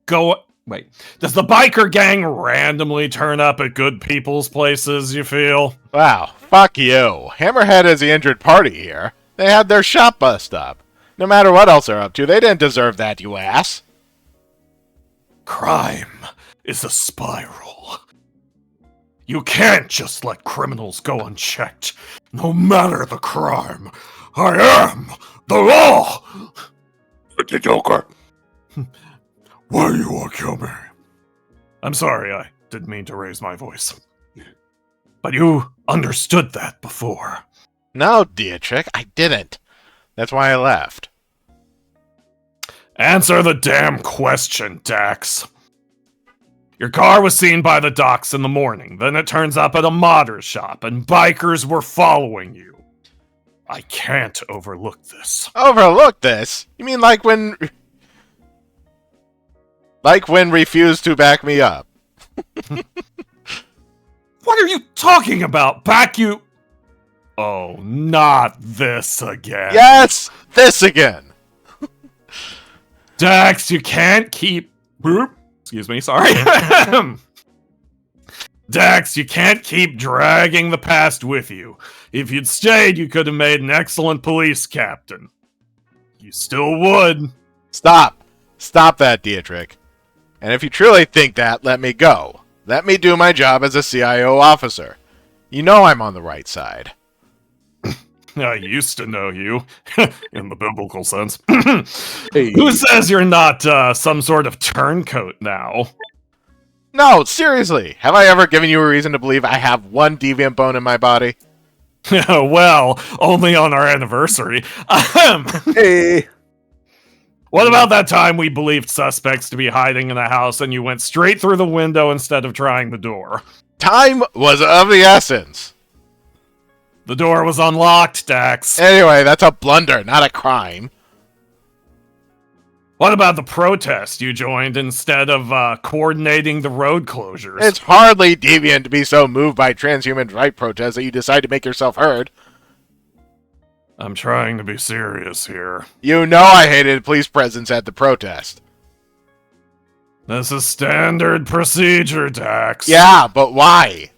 go Wait, does the biker gang randomly turn up at good people's places, you feel? Wow, fuck you. Hammerhead is the injured party here. They had their shop bust up. No matter what else they're up to, they didn't deserve that, you ass. Crime is a spiral. You can't just let criminals go unchecked, no matter the crime. I am the law! The Joker. Why do you want to kill me? I'm sorry, I didn't mean to raise my voice. But you understood that before. No, Dietrich, I didn't. That's why I left. Answer the damn question, Dax. Your car was seen by the docks in the morning, then it turns up at a modder shop, and bikers were following you. I can't overlook this. Overlook this? You mean like when... Like when refused to back me up? What are you talking about? Back you... Oh, not this again. Yes! This again! Dax, you can't keep... Boop. Excuse me, sorry. Dax, you can't keep dragging the past with you. If you'd stayed, you could have made an excellent police captain. You still would. Stop. Stop that, Dietrich. And if you truly think that, let me go. Let me do my job as a CIO officer. You know I'm on the right side. I used to know you, in the biblical sense. Hey. Who says you're not some sort of turncoat now? No, seriously. Have I ever given you a reason to believe I have one deviant bone in my body? Well, only on our anniversary. Hey. What about that time we believed suspects to be hiding in the house and you went straight through the window instead of trying the door? Time was of the essence. The door was unlocked, Dax. Anyway, that's a blunder, not a crime. What about the protest you joined instead of coordinating the road closures? It's hardly deviant to be so moved by transhuman right protests that you decide to make yourself heard. I'm trying to be serious here. You know I hated police presence at the protest. This is standard procedure, Dax. Yeah, but why?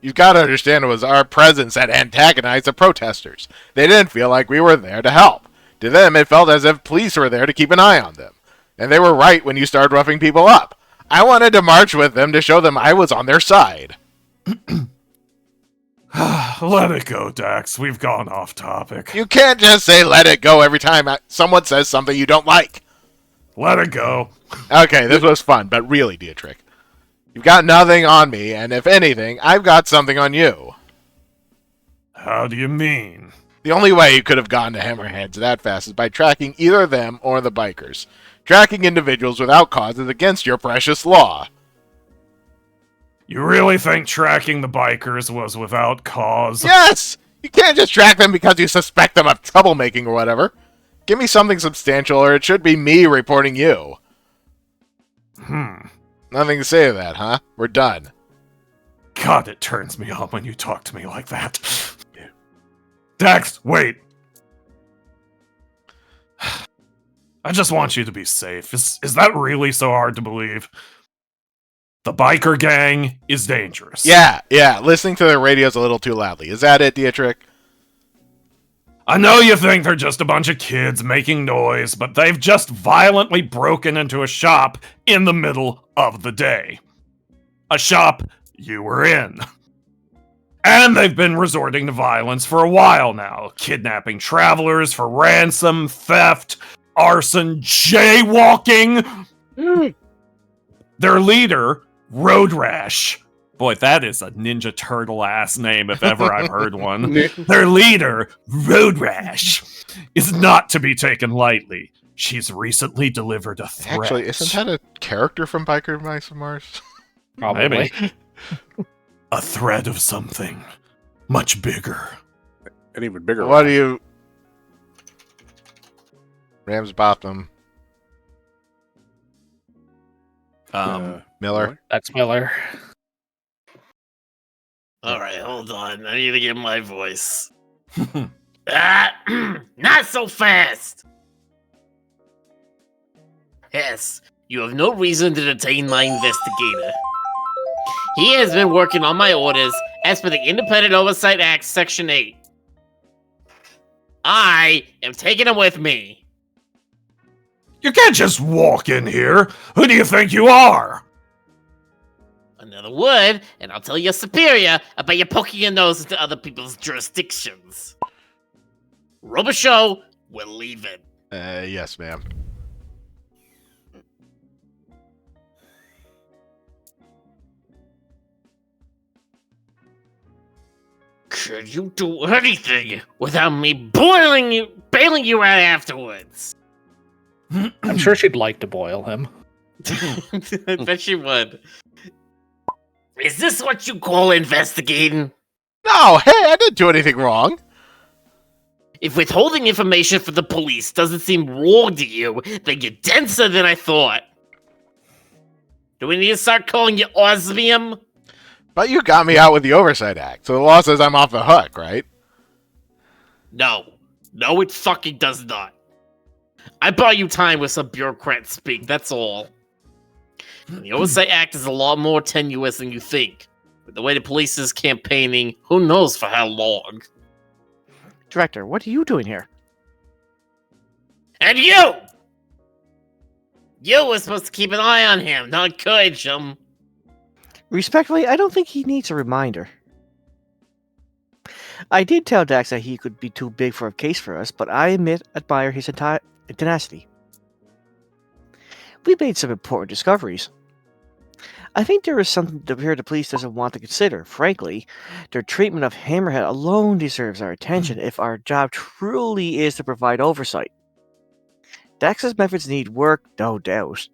You've got to understand it was our presence that antagonized the protesters. They didn't feel like we were there to help. To them, it felt as if police were there to keep an eye on them. And they were right when you started roughing people up. I wanted to march with them to show them I was on their side. Let it go, Dax. We've gone off topic. You can't just say let it go every time someone says something you don't like. Let it go. Okay, this was fun, but really, Dietrich. You've got nothing on me, and if anything, I've got something on you. How do you mean? The only way you could have gotten to Hammerheads that fast is by tracking either them or the bikers. Tracking individuals without cause is against your precious law. You really think tracking the bikers was without cause? Yes! You can't just track them because you suspect them of troublemaking or whatever. Give me something substantial or it should be me reporting you. Nothing to say to that, huh? We're done. God, it turns me on when you talk to me like that. Dax, wait. I just want you to be safe. Is that really so hard to believe? The biker gang is dangerous. Yeah, listening to the radios a little too loudly. Is that it, Dietrich? I know you think they're just a bunch of kids making noise, but they've just violently broken into a shop in the middle of the day. A shop you were in. And they've been resorting to violence for a while now, kidnapping travelers for ransom, theft, arson, jaywalking. Their leader, Road Rash. Boy, that is a Ninja Turtle ass name if ever I've heard one. Their leader, Road Rash, is not to be taken lightly. She's recently delivered a threat. Actually, isn't that a character from Biker Mice of Mars? Probably. Maybe. A threat of something much bigger. An even bigger What one. do you... Rams Botham. Miller. That's Miller. Alright, hold on. I need to get my voice. Not so fast! Yes, You have no reason to detain my investigator. He has been working on my orders as per the Independent Oversight Act, Section 8. I am taking him with me. You can't just walk in here. Who do you think you are? Another word, and I'll tell your superior about you poking your nose into other people's jurisdictions. Robichaux, we're leaving. Yes, ma'am. Could you do anything without me bailing you out afterwards? I'm sure she'd like to boil him. I bet she would. Is this what you call investigating? No, hey, I didn't do anything wrong. If withholding information from the police doesn't seem wrong to you, then you're denser than I thought. Do we need to start calling you osmium? But you got me out with the Oversight Act, so the law says I'm off the hook, right? No. No, it fucking does not. I bought you time with some bureaucrat speak, that's all. And the Oversight Act is a lot more tenuous than you think. With the way the police is campaigning, who knows for how long. Director, what are you doing here? And you! You were supposed to keep an eye on him, not encourage him. Respectfully, I don't think he needs a reminder. I did tell Dax that he could be too big for a case for us, but I admire his tenacity. We made some important discoveries. I think there is something here the police doesn't want to consider. Frankly, their treatment of Hammerhead alone deserves our attention if our job truly is to provide oversight. Dax's methods need work, no doubt.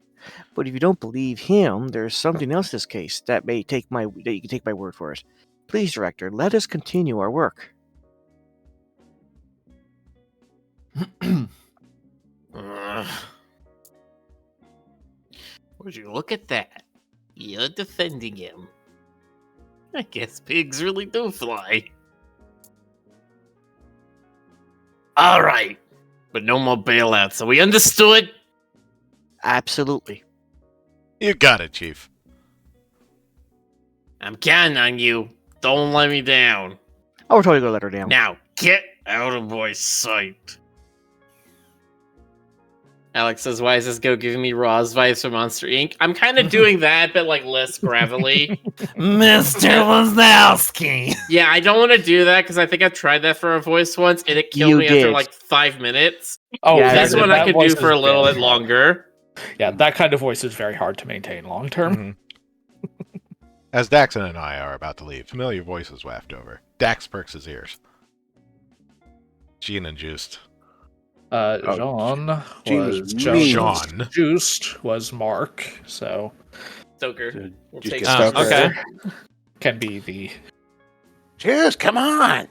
But if you don't believe him, there's something else in this case that you can take my word for it. Please, Director, let us continue our work. Would you look at that? You're defending him. I guess pigs really do fly. Alright, but no more bailouts, so we understood? Absolutely. You got it, Chief. I'm counting on you. Don't let me down. Oh, we're totally gonna let her down. Now, get out of my sight. Alex says, why is this go giving me Roz vibes from Monster Inc? I'm kind of doing that, but like less gravelly. Mr. Wazowski. Yeah, I don't want to do that because I think I tried that for a voice once and it killed You me after did. like 5 minutes. Oh, Yeah, This one I could do voice for a is little very bit hard. longer. Yeah, that kind of voice is very hard to maintain long term. Mhm. As Daxon and I are about to leave, familiar voices waft over. Dax perks his ears. Gene and Juiced. Jean Gene was was Joan. mean. Sean. Juiced was Mark, so Stoker. We'll Just take get it. Stoker. okay. Can be the Cheers, come on.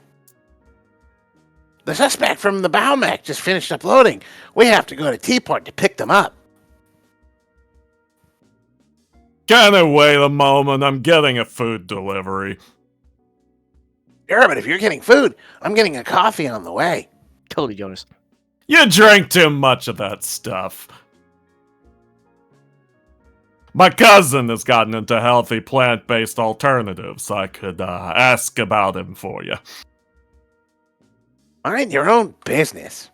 The suspect from the Baumech just finished uploading. We have to go to Teaport to pick them up. Can I wait a moment? I'm getting a food delivery. Sure, but if you're getting food, I'm getting a coffee on the way. Totally, Jonas. You drink too much of that stuff. My cousin has gotten into healthy plant-based alternatives. I could ask about him for you. Mind your own business.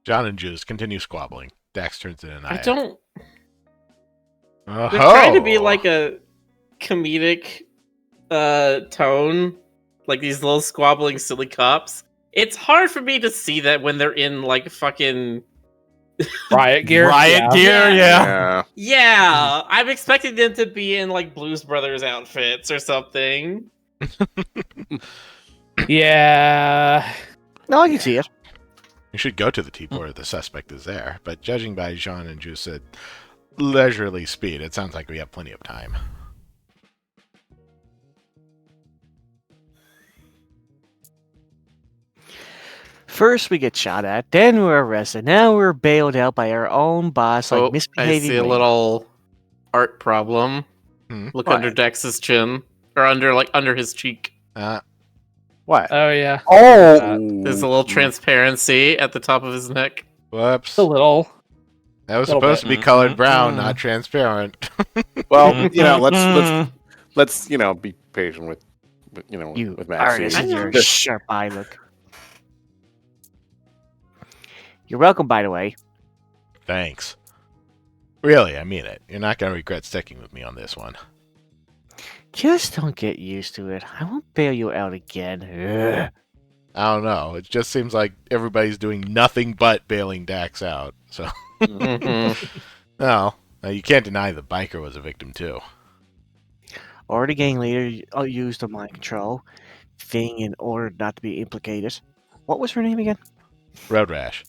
John and Juice continue squabbling. Dax turns in an eye. I don't. Oh. They're trying to be like a comedic tone, like these little squabbling silly cops. It's hard for me to see that when they're in like fucking riot gear. Riot gear, yeah. yeah. I'm expecting them to be in like Blues Brothers outfits or something. Yeah. No, I can see it. You should go to the Teaport if the suspect is there, but judging by Jean and Juice at leisurely speed, it sounds like we have plenty of time. First we get shot at, then we're arrested, now we're bailed out by our own boss like Oh, I misbehaving. see a Wayne. little art problem. Hmm. Look What? under Dex's chin. Or under his cheek. What? Oh yeah. Oh, There's a little transparency at the top of his neck. Whoops. Just a little. That was Little supposed to bit. be colored Mhm, brown, mhm. not transparent. Well, Mhm. let's be patient with You with artist Maxine. with your This- sharp eye look. You're welcome, by the way. Thanks. Really, I mean it. You're not going to regret sticking with me on this one. Just don't get used to it. I won't bail you out again. Ugh. I don't know. It just seems like everybody's doing nothing but bailing Dax out. So, Mhm. no, you can't deny the biker was a victim too. Or the gang leader used the mind control thing in order not to be implicated. What was her name again? Road rash.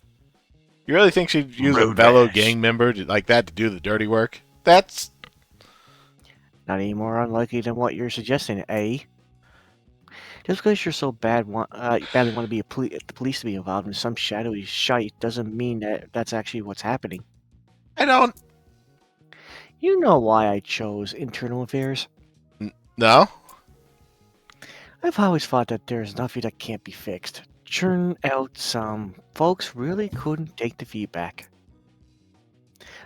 You really think she'd use a Road fellow rash. gang member like that to do the dirty work? That's Not any more unlikely than what you're suggesting, eh? Just because you're so badly want to be the police to be involved in some shadowy shite doesn't mean that that's actually what's happening. I don't. You know why I chose internal affairs? No. I've always thought that there's nothing that can't be fixed. Churn out some folks really couldn't take the feedback.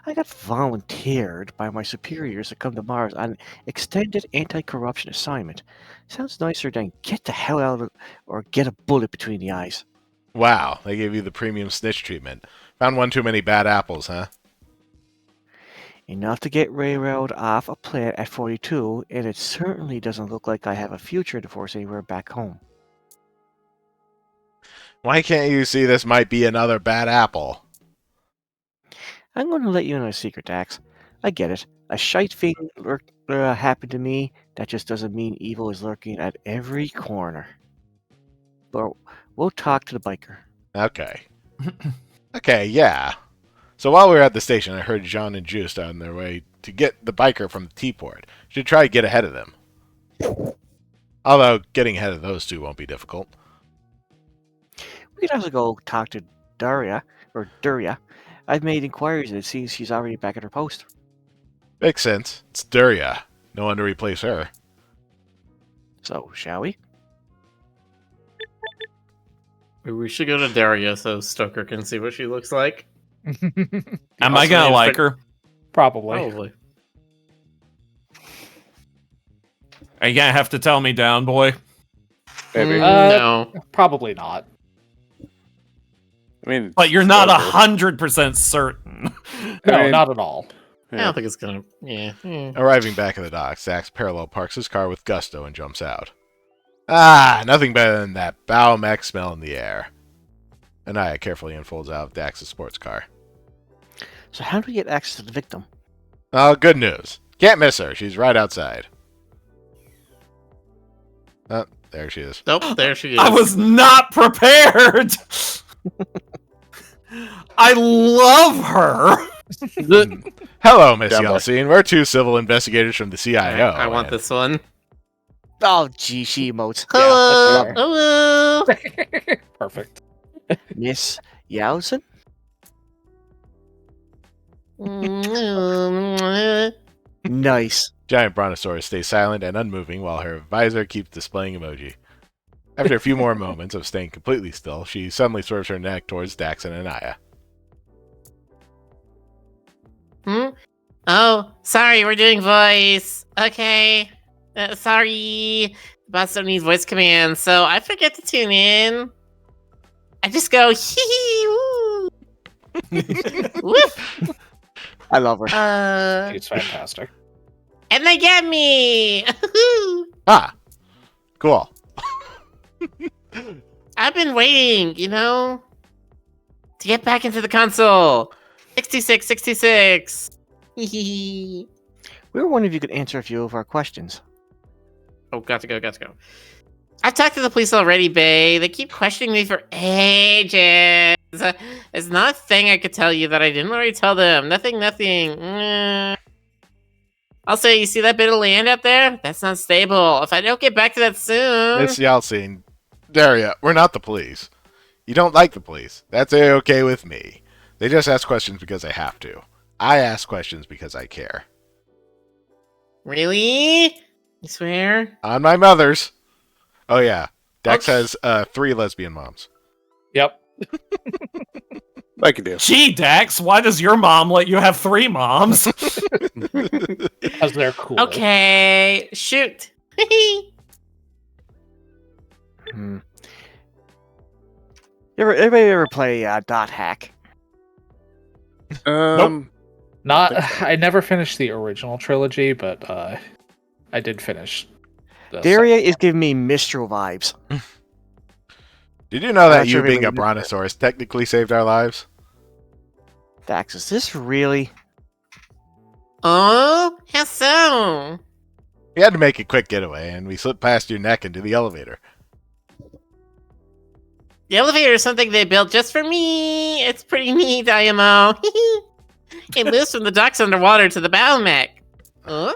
I got volunteered by my superiors to come to Mars on an extended anti-corruption assignment. Sounds nicer than get the hell out of or get a bullet between the eyes. Wow, they gave you the premium snitch treatment. Found one too many bad apples, huh? Enough to get railroad off a plant at 42, and it certainly doesn't look like I have a future to force anywhere back home. Why can't you see this might be another bad apple? I'm going to let you in on a secret, Dax. I get it. A shite thing happened to me. That just doesn't mean evil is lurking at every corner. But we'll talk to the biker. Okay. Okay, yeah. So while we were at the station, I heard Jean and Juice on their way to get the biker from the T-port. Should try to get ahead of them. Although, getting ahead of those two won't be difficult. We could also go talk to Duria. I've made inquiries and it seems she's already back at her post. Makes sense. It's Duria. No one to replace her. So, shall we? We should go to Daria so Stoker can see what she looks like. Am I Also gonna need like to- her? Probably. Probably. Are you gonna have to tell me down, boy? Maybe. No. Probably not. I mean, But you're not Stoker. 100% certain. No, I mean- not at all. I don't think it's gonna. Yeah. Arriving back at the docks, Dax parallel parks his car with gusto and jumps out. Ah, nothing better than that Baumec smell in the air. Anaya carefully unfolds out of Dax's sports car. So how do we get access to the victim? Oh, good news. Can't miss her. She's right outside. Oh, there she is. Nope. There she is. I was not prepared. I love her. Hello, Miss Yeah, boy. Yeltsin. We're two civil investigators from the CIO. I want and- this one. Oh, gee, she emotes. Hello. Yeah, Hello. Perfect. Miss Yowson? Nice. Giant Brontosaurus stays silent and unmoving while her visor keeps displaying emoji. After a few more moments of staying completely still, she suddenly swerves her neck towards Dax and Anaya. Oh, sorry, we're doing voice. Okay. Sorry. Boss don't need voice commands, so I forget to tune in. I just go hee hee woo. Woof. I love her. It's fantastic. And they get me. Ah, cool. I've been waiting, to get back into the console. 66. We were wondering if you could answer a few of our questions. Oh, got to go. I've talked to the police already, Bay. They keep questioning me for ages. There's not a thing I could tell you that I didn't already tell them. Nothing. Also, you see that bit of land out there? That's not stable. If I don't get back to that soon... Miss Yeltsin, Daria, we're not the police. You don't like the police. That's A-okay with me. They just ask questions because they have to. I ask questions because I care. Really? You swear? On my mother's. Oh, yeah. Dax Okay. has 3 lesbian moms. Yep. I can do. Gee, Dax, why does your mom let you have 3 moms? Because they're cool. Okay, shoot. Hmm. Anybody ever play Dot Hack? Not. think so. I never finished the original trilogy, but I did finish. The Daria is giving me Mistral vibes. Did you know I'm that not you sure being a if it- brontosaurus technically saved our lives? Dax, is this really? Oh, how so? We had to make a quick getaway, and we slipped past your neck into the elevator. The elevator is something they built just for me. It's pretty neat, IMO. It moves from the docks underwater to the bow mech. Huh?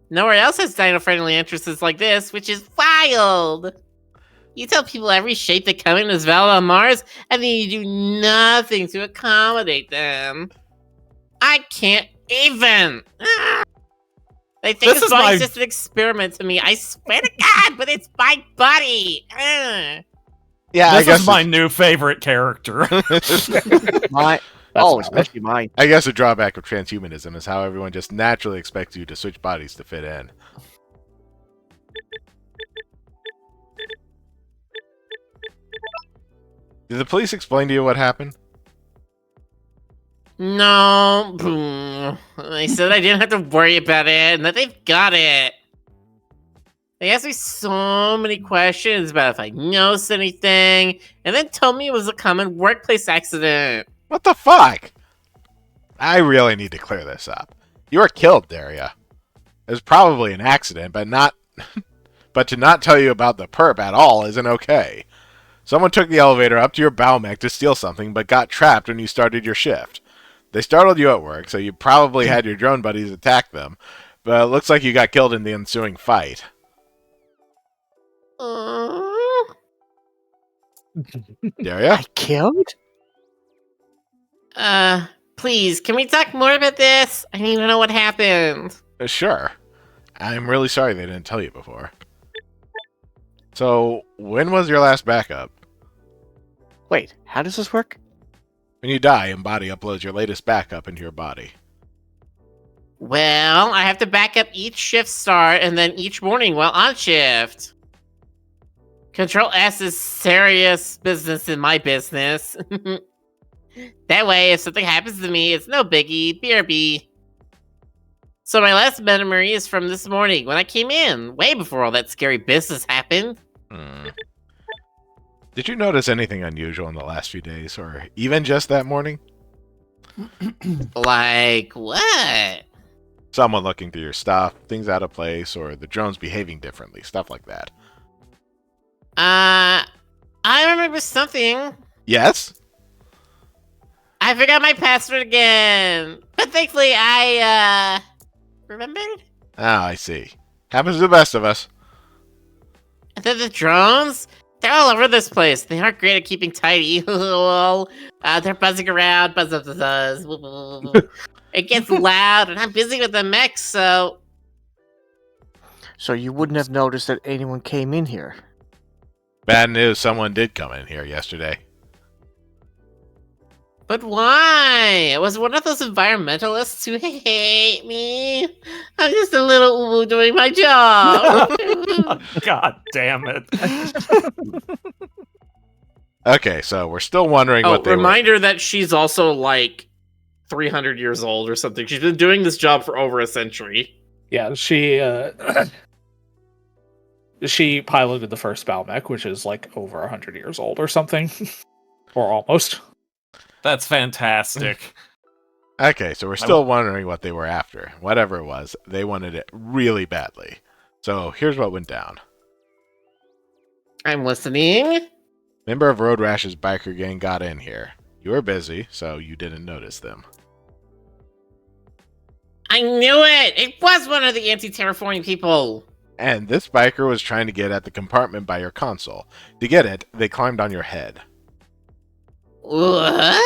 Nowhere else has dino-friendly entrances like this, which is wild. You tell people every shape they come in is valid on Mars, and then you do nothing to accommodate them. I can't even. Ah! They think This this is body's my- just an experiment to me. I swear to God, but it's my body. Yeah, This is my new favorite character. My especially mine. I guess the drawback of transhumanism is how everyone just naturally expects you to switch bodies to fit in. Did the police explain to you what happened? No. They said I didn't have to worry about it, and that they've got it. They asked me so many questions about if I noticed anything, and then told me it was a common workplace accident. What the fuck? I really need to clear this up. You were killed, Daria. It was probably an accident, but but to not tell you about the perp at all isn't okay. Someone took the elevator up to your bow mech to steal something, but got trapped when you started your shift. They startled you at work, so you probably had your drone buddies attack them, but it looks like you got killed in the ensuing fight. Daria? I killed? Please, can we talk more about this? I need to know what happened. Sure. I'm really sorry they didn't tell you before. So, when was your last backup? Wait, how does this work? When you die, Embody uploads your latest backup into your body. Well, I have to back up each shift start and then each morning while on shift. Control S is serious business in my business. That way, if something happens to me, it's no biggie. BRB. So my last memory is from this morning when I came in, way before all that scary business happened. Did you notice anything unusual in the last few days, or even just that morning? Like what? Someone looking through your stuff, things out of place, or the drones behaving differently, stuff like that. I remember something. Yes? I forgot my password again. But thankfully I, remembered? Ah, I see. Happens to the best of us. And then the drones? They're all over this place. They aren't great at keeping tidy. Well, they're buzzing around. Buzz, buzz, buzz, buzz. It gets loud, and I'm busy with the mech, so... So you wouldn't have noticed that anyone came in here. Bad news, someone did come in here yesterday. But why? Was one of those environmentalists who hate me? I'm just a little uwu doing my job. God damn it. Okay, so we're still wondering what they reminder that she's also like 300 years old or something. She's been doing this job for over a century. Yeah, she piloted the first Balmec, which is like over 100 years old or something. Or almost. That's fantastic. were. Okay, so we're still wondering what they were after. Whatever it was, they wanted it really badly. So here's what went down. I'm listening. Member of Road Rash's biker gang got in here. You were busy, so you didn't notice them. I knew it! It was one of the anti-terraforming people! And this biker was trying to get at the compartment by your console. To get it, they climbed on your head. What?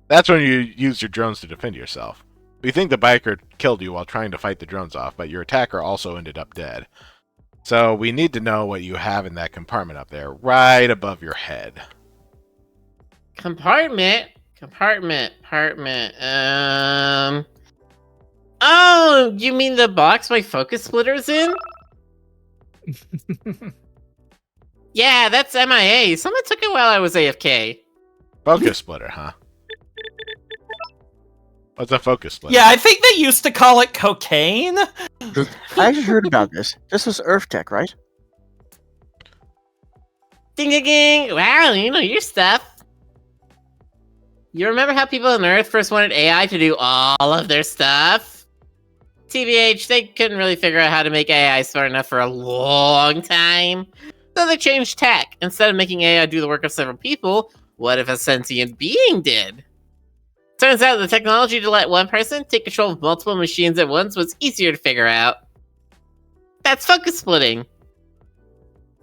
That's when you used your drones to defend yourself. We think the biker killed you while trying to fight the drones off, but your attacker also ended up dead. So we need to know what you have in that compartment up there, right above your head. Compartment. Oh, you mean the box my focus splitter's in? Yeah, that's MIA. Someone took it while I was AFK. Focus splitter, huh? What's a focus splitter? Yeah, I think they used to call it cocaine. I actually heard about this. This was Earth Tech, right? Ding ding ding! Wow, you know your stuff. You remember how people on Earth first wanted AI to do all of their stuff? TBH, they couldn't really figure out how to make AI smart enough for a long time. So they changed tech. Instead of making AI do the work of several people, what if a sentient being did? Turns out the technology to let one person take control of multiple machines at once was easier to figure out. That's focus splitting.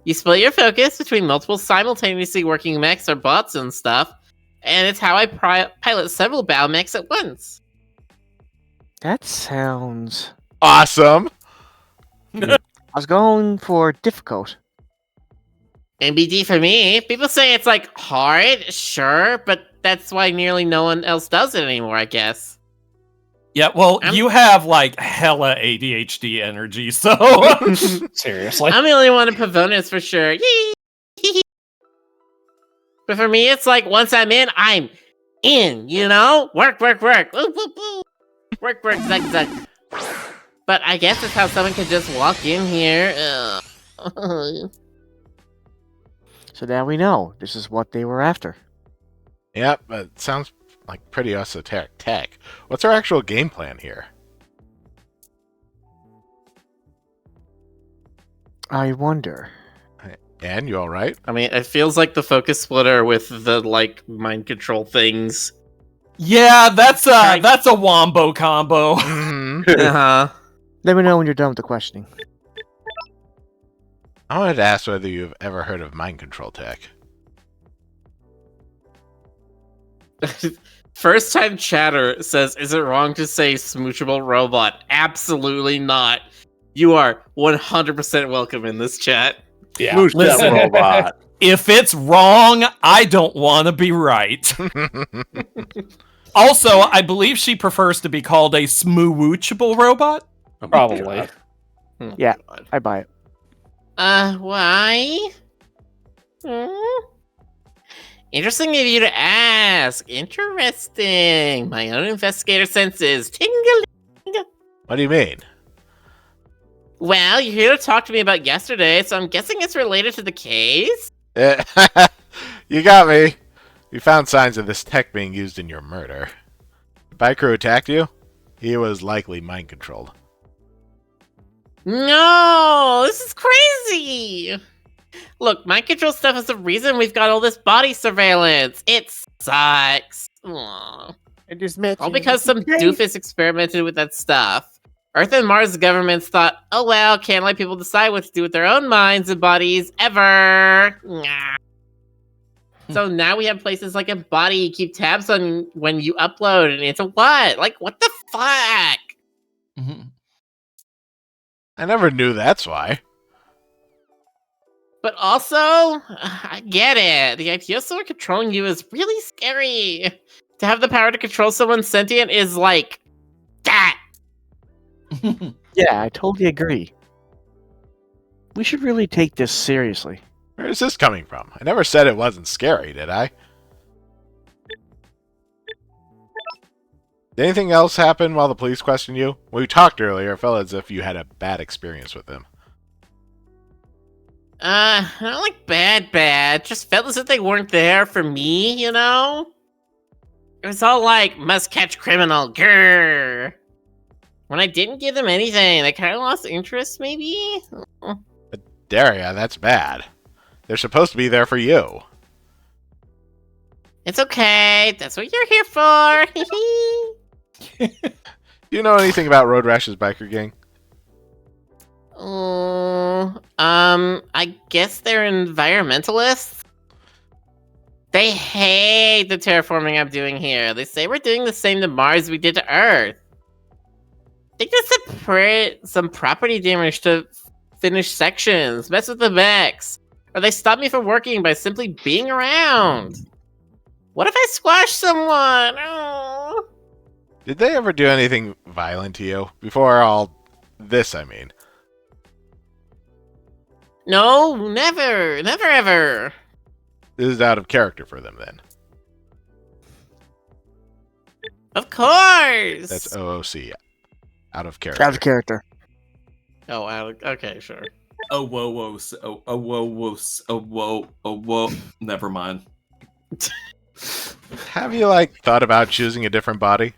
You split your focus between multiple simultaneously working mechs or bots and stuff, and it's how I pilot several bow mechs at once. That sounds... Awesome! I was going for difficult. MBD for me. People say it's like hard, sure, but that's why nearly no one else does it anymore, I guess. Yeah, well, you have like hella ADHD energy, so Seriously. I'm the only one in Pavonis for sure. Yee! But for me, it's like once I'm in, you know? Work. Woo, woo, woo. Work, zag. But I guess it's how someone could just walk in here. So now we know. This is what they were after. Yep, but sounds like pretty esoteric tech. What's our actual game plan here? I wonder. And you alright? I mean, it feels like the focus splitter with the, like, mind control things. yeah, that's a wombo combo. Mhm. Uh-huh. Let me know when you're done with the questioning. I wanted to ask whether you've ever heard of mind control tech. First time chatter says, is it wrong to say smoochable robot? Absolutely not. You are 100% welcome in this chat. Yeah. Smoosh that Listen. robot. If it's wrong, I don't want to be right. Also, I believe she prefers to be called a smoochable robot. Oh my Probably. God. Yeah, I buy it. Why? Interesting of you to ask. Interesting. My own investigator senses tingling. What do you mean? Well, you're here to talk to me about yesterday, so I'm guessing it's related to the case? You got me. We found signs of this tech being used in your murder. The bike crew attacked you? He was likely mind controlled. No, this is crazy. Look, mind control stuff is the reason we've got all this body surveillance. It sucks. Aww. All because some doofus experimented with that stuff. Earth and Mars governments thought, oh well, can't let people decide what to do with their own minds and bodies ever. Nah. So now we have places like Embody you keep tabs on when you upload, and it's a what? Like, what the fuck? Mhm. I never knew that's why. But also, I get it. The idea of someone controlling you is really scary. To have the power to control someone sentient is like that. Yeah, I totally agree. We should really take this seriously. Where is this coming from? I never said it wasn't scary, did I? Did anything else happen while the police questioned you? When we talked earlier, it felt as if you had a bad experience with them. Not like bad. Just felt as if they weren't there for me, you know? It was all like, must catch criminal, grrr. When I didn't give them anything, they kind of lost interest, maybe? Daria, that's bad. They're supposed to be there for you. It's okay. That's what you're here for. Do you know anything about Road Rash's biker gang? I guess they're environmentalists. They hate the terraforming I'm doing here. They say we're doing the same to Mars we did to Earth. They just separate some property damage to finish sections, mess with the mechs, or they stop me from working by simply being around. What if I squash someone? Oh. Did they ever do anything violent to you? Before all this, I mean. No, never. Never ever. This is out of character for them, then. Of course. That's OOC. Out of character. Out of character. Oh, okay, sure. Oh, whoa, whoa, oh, whoa, whoa, oh, whoa, oh, whoa. Never mind. Have you, thought about choosing a different body?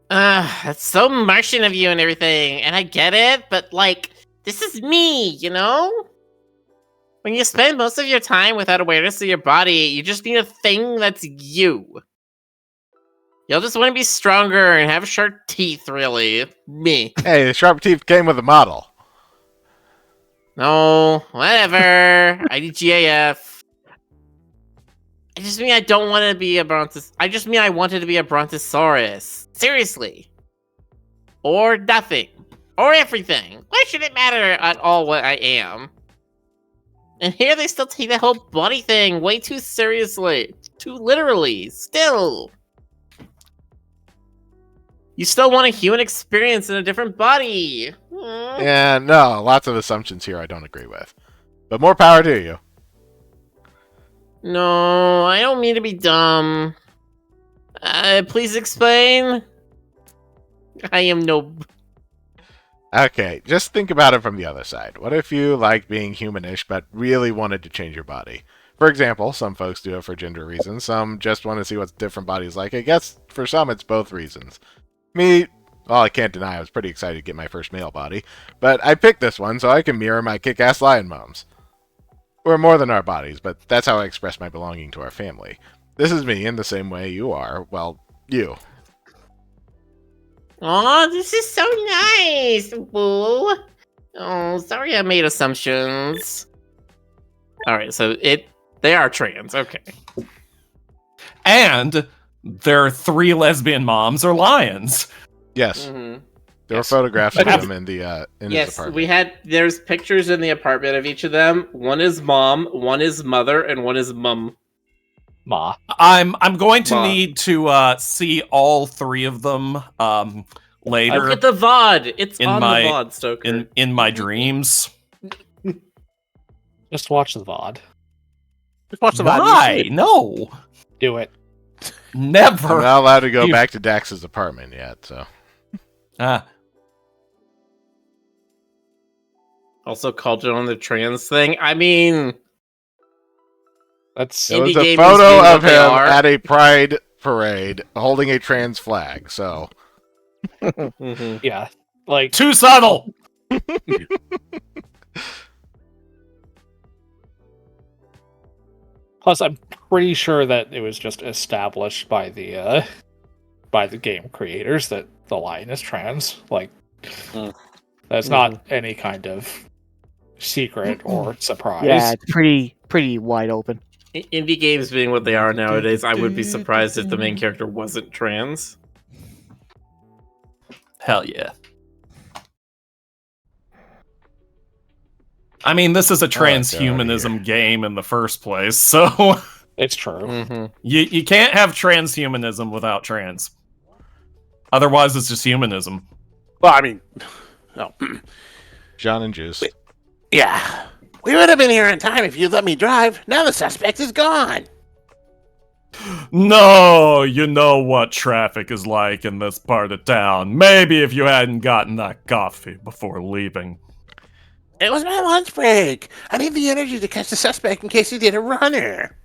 That's so Martian of you and everything, and I get it, but, this is me, you know? When you spend most of your time without awareness of your body, you just need a thing that's you. You'll just want to be stronger and have sharp teeth, really. Me. Hey, the sharp teeth came with a model. No, whatever. IDGAF. I just mean I don't want to be a I just mean I wanted to be a Brontosaurus. Seriously. Or nothing. Or everything. Why should it matter at all what I am? And here they still take the whole body thing way too seriously. Too literally. Still. You still want a human experience in a different body. Yeah, no, lots of assumptions here I don't agree with. But more power to you. No, I don't mean to be dumb. Please explain. I am no... Okay, just think about it from the other side. What if you liked being humanish but really wanted to change your body? For example, some folks do it for gender reasons, some just want to see what different bodies like. I guess for some it's both reasons. Me, well, I can't deny I was pretty excited to get my first male body, but I picked this one so I can mirror my kick-ass lion moms. We're more than our bodies, but that's how I express my belonging to our family. This is me in the same way you are, well, you. Aw, this is so nice, Boo. Oh, sorry I made assumptions. Alright, so they are trans, okay. And their 3 lesbian moms are lions. Yes. Mm-hmm. There were photographs of them in the in his Yes, apartment. there's pictures in the apartment of each of them. One is mom, one is mother, and one is mum. Ma. I'm going to Ma. need to see all 3 of them later Look at the VOD. It's in on my- the VOD, Stoker. in my dreams. Just watch the VOD. Just watch the Why? VOD. No. Do it. I'm Never. not allowed to go You- back to Dax's apartment yet, so. Also called it on the trans thing. I mean, That's There was Indie a gamers photo being of what they him are. at a pride parade holding a trans flag, so. mhm. yeah. Like Too subtle. plus I'm pretty sure that it was just established by the game creators that the lion is trans. Like that's not any kind of secret or surprise. Yeah, it's pretty wide open. Indie games being what they are nowadays, I would be surprised if the main character wasn't trans. Hell yeah. I mean, this is a transhumanism game in the first place, so It's true. Mm-hmm. you can't have transhumanism without trans. Otherwise, it's just humanism. Well, I mean, no. John and Juice. Yeah. We would have been here in time if you'd let me drive. Now the suspect is gone. No, you know what traffic is like in this part of town. Maybe if you hadn't gotten that coffee before leaving. It was my lunch break. I need the energy to catch the suspect in case he did a runner.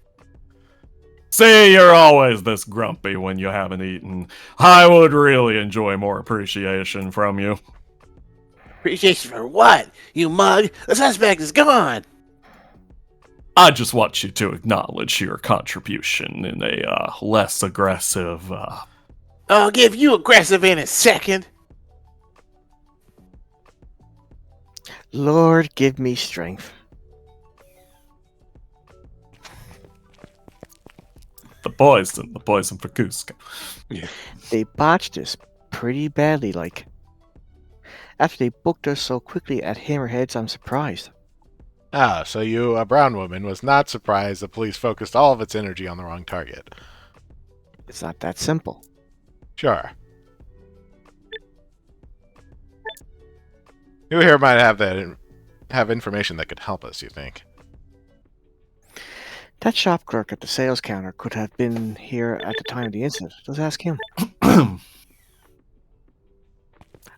See, you're always this grumpy when you haven't eaten. I would really enjoy more appreciation from you. Appreciation for what? You mug? The suspect is gone. I just want you to acknowledge your contribution in a less aggressive. I'll give you aggressive in a second. Lord, give me strength. The poison for Cusco. They botched us pretty badly, like. After they booked us so quickly at Hammerheads, I'm surprised. Ah, so you, a brown woman, was not surprised the police focused all of its energy on the wrong target. It's not that simple. Sure. Who here might have information that could help us, you think? That shop clerk at the sales counter could have been here at the time of the incident. Let's ask him. I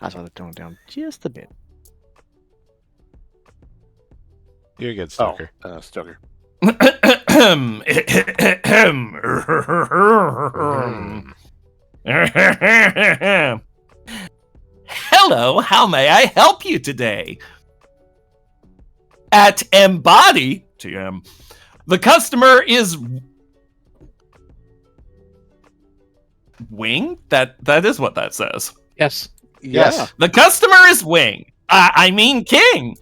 saw the tone down just a bit. You're a good Stoker. Stoker. Hello, how may I help you today? At Embody, TM, the customer is Wing? That is what that says. Yes. Yes. The customer is Wing. I mean King.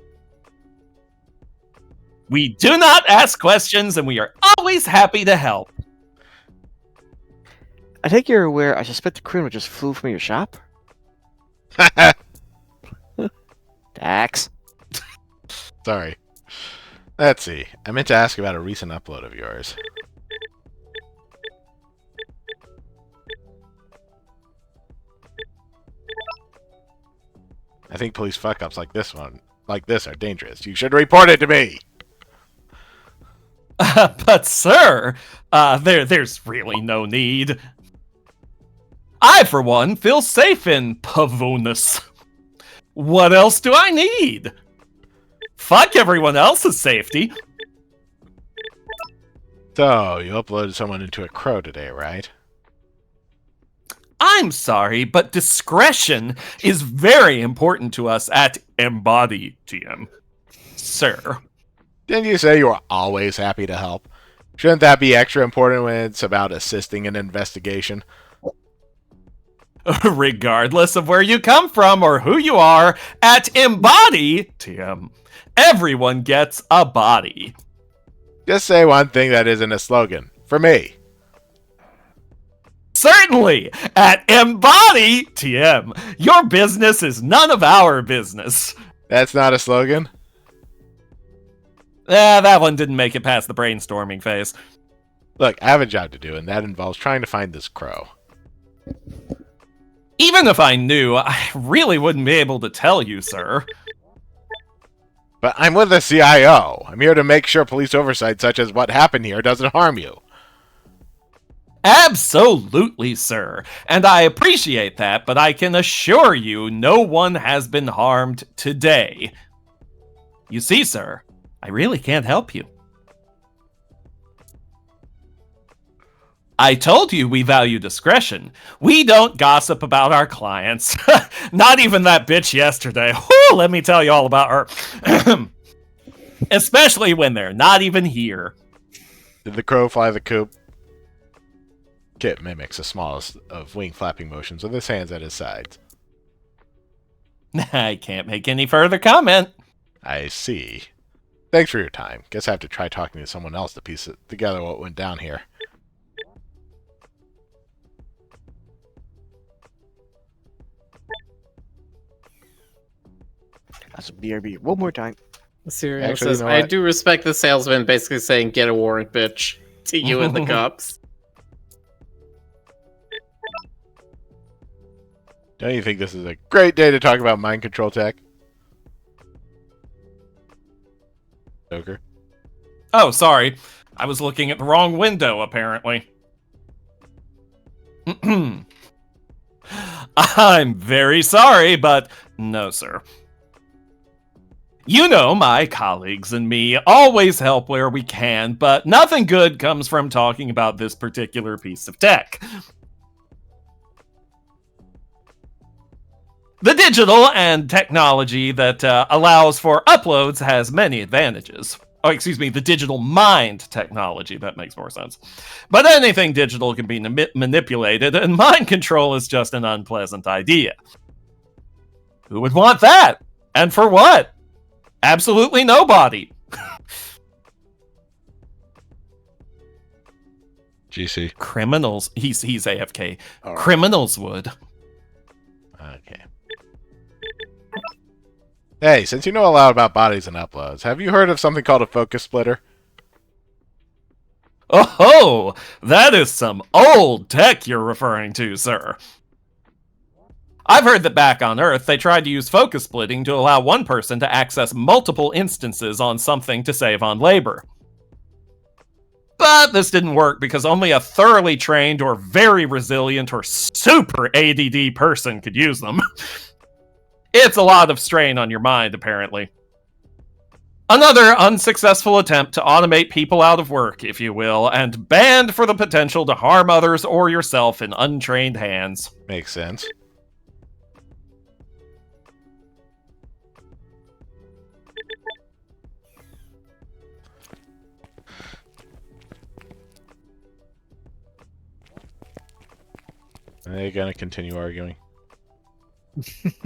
We do not ask questions, and we are always happy to help. I think you're aware I suspect the criminal just flew from your shop? Dax. Sorry. Let's see. I meant to ask about a recent upload of yours. I think police fuck-ups like this are dangerous. You should report it to me! But sir, there's really no need. I, for one, feel safe in Pavonus. What else do I need? Fuck everyone else's safety. So, you uploaded someone into a crow today, right? I'm sorry, but discretion is very important to us at Embody TM. Sir. Didn't you say you were always happy to help? Shouldn't that be extra important when it's about assisting an investigation? Regardless of where you come from or who you are, at Embody TM, everyone gets a body. Just say one thing that isn't a slogan. For me. Certainly! At Embody TM, your business is none of our business. That's not a slogan? That one didn't make it past the brainstorming phase. Look, I have a job to do, and that involves trying to find this crow. Even if I knew, I really wouldn't be able to tell you, sir. But I'm with the CIO. I'm here to make sure police oversight such as what happened here doesn't harm you. Absolutely, sir. And I appreciate that, but I can assure you no one has been harmed today. You see, sir, I really can't help you. I told you we value discretion. We don't gossip about our clients. Not even that bitch yesterday. Whew, let me tell you all about her. Especially when they're not even here. Did the crow fly the coop? Kit mimics the smallest of wing flapping motions with his hands at his sides. I can't make any further comment. I see. Thanks for your time. Guess I have to try talking to someone else to piece it together what went down here. That's a BRB. One more time. Serial Actually, says, you know I what? do respect the salesman basically saying, get a warrant, bitch, to you and the cops. Don't you think this is a great day to talk about mind control tech? Joker. Oh, sorry. I was looking at the wrong window, apparently. I'm very sorry, but no, sir. You know, my colleagues and me always help where we can, but nothing good comes from talking about this particular piece of tech. The digital and technology that allows for uploads has many advantages. Oh, excuse me, the digital mind technology. That makes more sense. But anything digital can be manipulated, and mind control is just an unpleasant idea. Who would want that? And for what? Absolutely nobody. GC. Criminals. He's AFK. All right. Criminals would. Okay. Hey, since you know a lot about bodies and uploads, have you heard of something called a focus splitter? Oh, that is some old tech you're referring to, sir. I've heard that back on Earth, they tried to use focus splitting to allow one person to access multiple instances on something to save on labor. But this didn't work because only a thoroughly trained or very resilient or super ADD person could use them. It's a lot of strain on your mind, apparently. Another unsuccessful attempt to automate people out of work, if you will, and banned for the potential to harm others or yourself in untrained hands. Makes sense. Are they gonna continue arguing?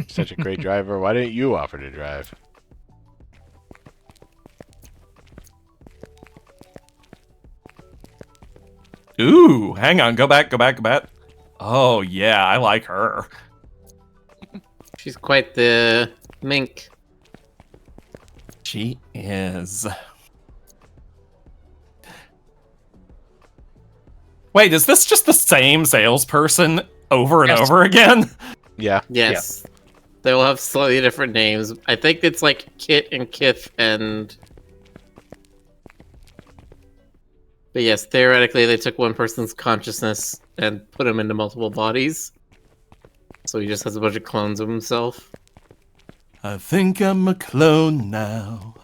Such a great driver. Why didn't you offer to drive? Ooh, hang on, go back. Oh, yeah, I like her. She's quite the mink. She is. Wait, is this just the same salesperson over and over again? Yeah. Yes. They will have slightly different names. I think it's like Kit and Kith and... But yes, theoretically they took one person's consciousness and put him into multiple bodies. So he just has a bunch of clones of himself. I think I'm a clone now.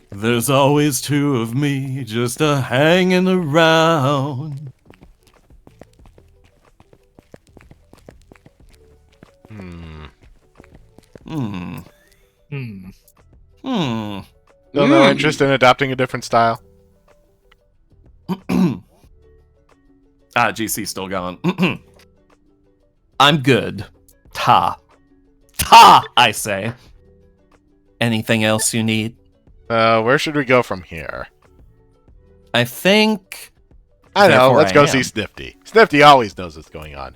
There's always two of me just hanging around. No interest in adopting a different style? GC's still gone. I'm good. Ta, I say. Anything else you need? Where should we go from here? I think... I know, Therefore let's I go am. see Snifty. Snifty always knows what's going on.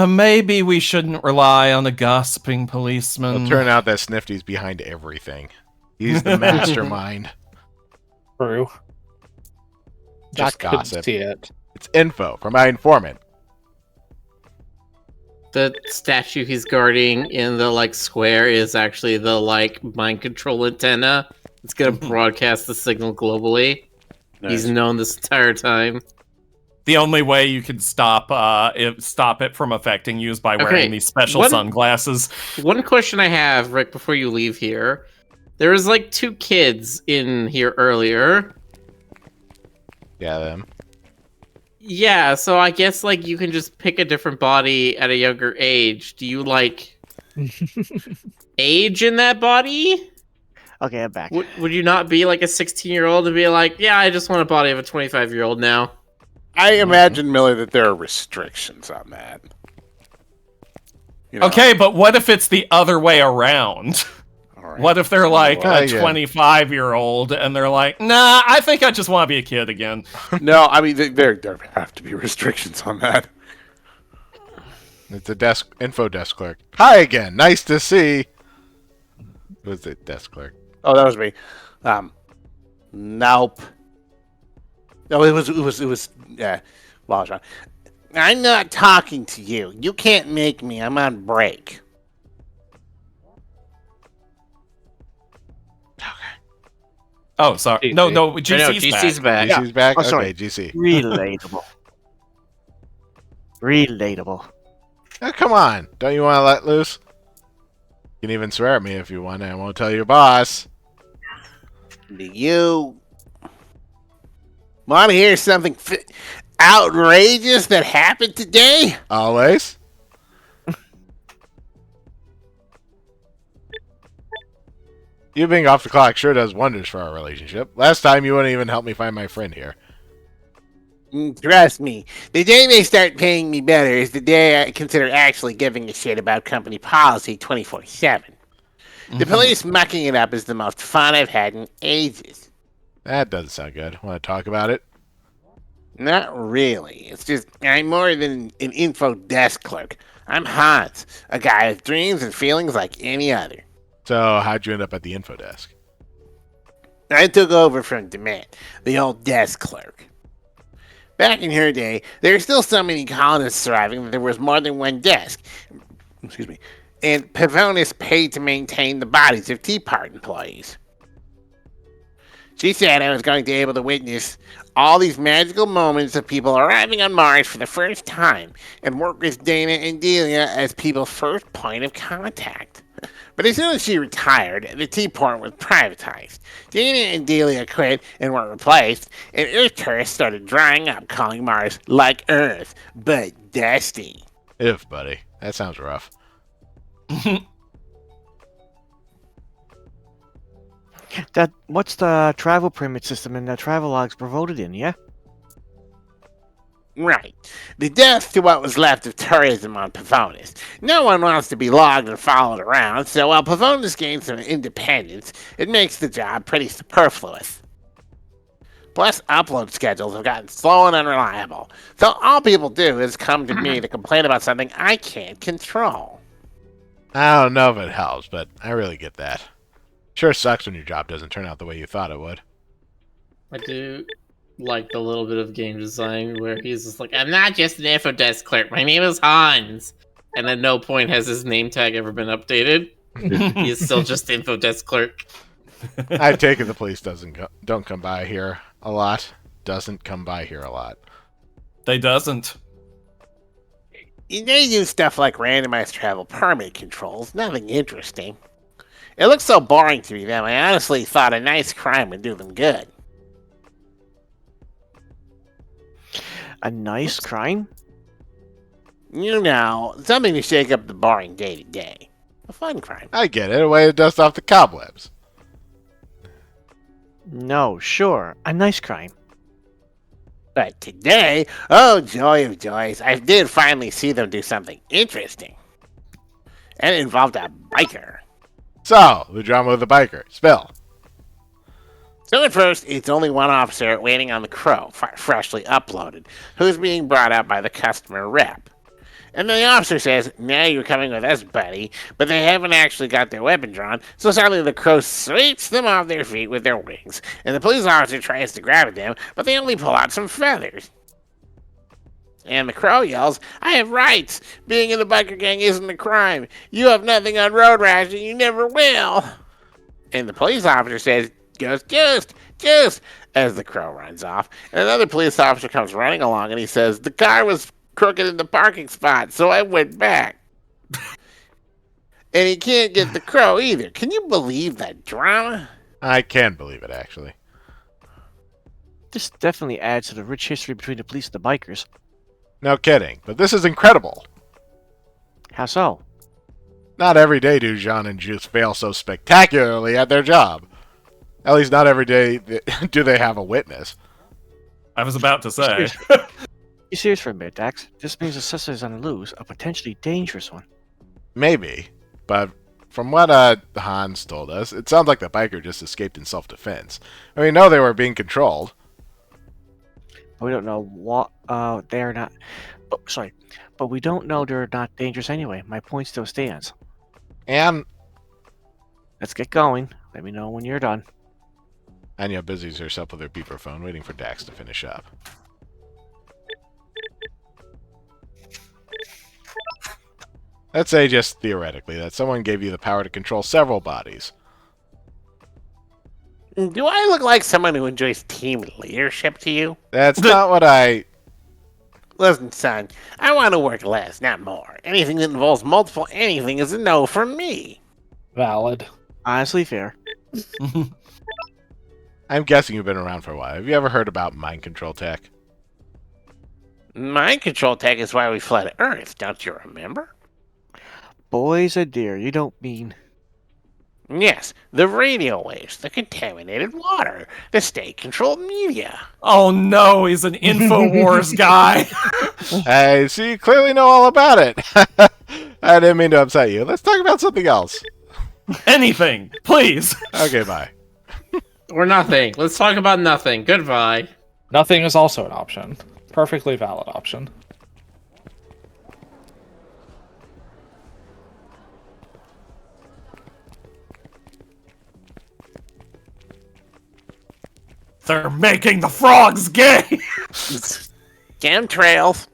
Maybe we shouldn't rely on a gossiping policeman. It'll turn out that Snifty's behind everything. He's the mastermind. True. Just I couldn't gossip. see it. It's info from my informant. The statue he's guarding in the like square is actually the like mind control antenna. It's gonna broadcast the signal globally. Nice. He's known this entire time. The only way you can stop it from affecting you is by wearing Okay, these special one- sunglasses. One question I have, Rick, before you leave here. There was like 2 kids in here earlier. Yeah, them. Yeah, so I guess like you can just pick a different body at a younger age. Do you like age in that body? Okay, I'm back. Would you not be like a 16-year-old and be like, yeah, I just want a body of a 25-year-old now? I imagine, Miller, that there are restrictions on that. You know? Okay, but what if it's the other way around? All right. What if they're like Well, a yeah. 25-year-old and they're like, nah, I think I just want to be a kid again. No, I mean, there have to be restrictions on that. It's a info desk clerk. Hi again. Nice to see. Who was it? Desk clerk. Oh, that was me. Nope. No, it was. Yeah, well, I was wrong. I'm not talking to you. You can't make me. I'm on break. Oh, sorry. GC. No, I know, GC's back. back. GC's back? Oh, sorry. Okay, GC. Relatable. Relatable. Oh, come on. Don't you want to let loose? You can even swear at me if you want. I won't tell your boss. Do you want to hear something outrageous that happened today? Always? You being off the clock sure does wonders for our relationship. Last time you wouldn't even help me find my friend here. Trust me, the day they start paying me better is the day I consider actually giving a shit about company policy 24/7. The police mucking it up is the most fun I've had in ages. That doesn't sound good. Want to talk about it? Not really. It's just I'm more than an info desk clerk. I'm Hans, a guy with dreams and feelings like any other. So, how'd you end up at the info desk? I took over from Dement, the old desk clerk. Back in her day, there were still so many colonists surviving that there was more than one desk. Excuse me. And Pavonis paid to maintain the bodies of Tea Party employees. She said I was going to be able to witness all these magical moments of people arriving on Mars for the first time and work with Dana and Delia as people's first point of contact. But as soon as she retired, the Teaport was privatized. Dana and Delia quit and were replaced, and Earth tourists started drying up, calling Mars like Earth, but dusty. If, buddy. That sounds rough. What's the travel permit system and the travel logs were voted in, yeah? Right. The death to what was left of tourism on Pavonis. No one wants to be logged and followed around, so while Pavonis gains some independence, it makes the job pretty superfluous. Plus, upload schedules have gotten slow and unreliable, so all people do is come to me to complain about something I can't control. I don't know if it helps, but I really get that. Sure sucks when your job doesn't turn out the way you thought it would. I do like the little bit of game design where he's just like, I'm not just an info desk clerk, my name is Hans. And at no point has his name tag ever been updated. He is still just info desk clerk. I take it the police don't come by here a lot. Doesn't come by here a lot. They doesn't. They use stuff like randomized travel permit controls, nothing interesting. It looks so boring to me that I honestly thought a nice crime would do them good. A nice crime? You know, something to shake up the boring day-to-day. A fun crime. I get it. A way to dust off the cobwebs. No, sure. A nice crime. But today, oh joy of joys, I did finally see them do something interesting. And it involved a biker. So, the drama with the biker. Spill. So at first, it's only one officer waiting on the Crow, freshly uploaded, who's being brought up by the customer rep. And then the officer says, now you're coming with us, buddy, but they haven't actually got their weapon drawn, so suddenly the Crow sweeps them off their feet with their wings, and the police officer tries to grab at them, but they only pull out some feathers. And the Crow yells, I have rights! Being in the biker gang isn't a crime! You have nothing on road rash and you never will! And the police officer says, just, as the Crow runs off. And another police officer comes running along and he says, the car was crooked in the parking spot, so I went back. And he can't get the Crow either. Can you believe that drama? I can believe it, actually. This definitely adds to the rich history between the police and the bikers. No kidding, but this is incredible. How so? Not every day do Jean and Juice fail so spectacularly at their job. At least not every day do they have a witness. I was about to say. You serious for a minute, Dax? This means the sister is on the loose, a potentially dangerous one. Maybe, but from what Hans told us, it sounds like the biker just escaped in self-defense. I mean, we know they were being controlled. But we don't know what they're not. But we don't know they're not dangerous anyway. My point still stands. And Let's get going. Let me know when you're done. Anya busies herself with her beeper phone, waiting for Dax to finish up. Let's say, just theoretically, that someone gave you the power to control several bodies. Do I look like someone who enjoys team leadership to you? That's not what I... Listen, son, I want to work less, not more. Anything that involves multiple anything is a no from me. Valid. Honestly, fair. I'm guessing you've been around for a while. Have you ever heard about mind control tech? Mind control tech is why we fled Earth, don't you remember? Boys and dear, you don't mean... Yes, the radio waves, the contaminated water, the state-controlled media. Oh no, he's an InfoWars guy. Hey, so you clearly know all about it. I didn't mean to upset you. Let's talk about something else. Anything, please. Okay, bye. Or nothing. Let's talk about nothing. Goodbye. Nothing is also an option. Perfectly valid option. They're making the frogs gay! Chemtrails.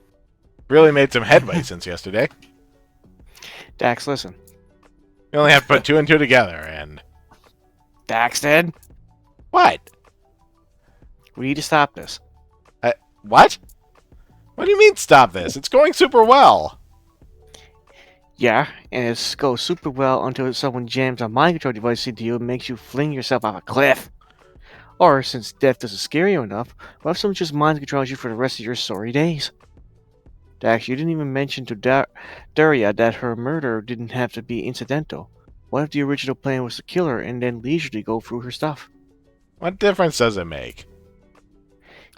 Really made some headway since yesterday. Dax, listen. You only have to put 2 and 2 together, and... Dax, Dad, What? we need to stop this. What? What do you mean stop this? It's going super well. Yeah, and it goes super well until someone jams a mind control device into you and makes you fling yourself off a cliff. Or, since death doesn't scare you enough, what if someone just mind controls you for the rest of your sorry days? Dax, you didn't even mention to Daria that her murder didn't have to be incidental. What if the original plan was to kill her and then leisurely go through her stuff? What difference does it make?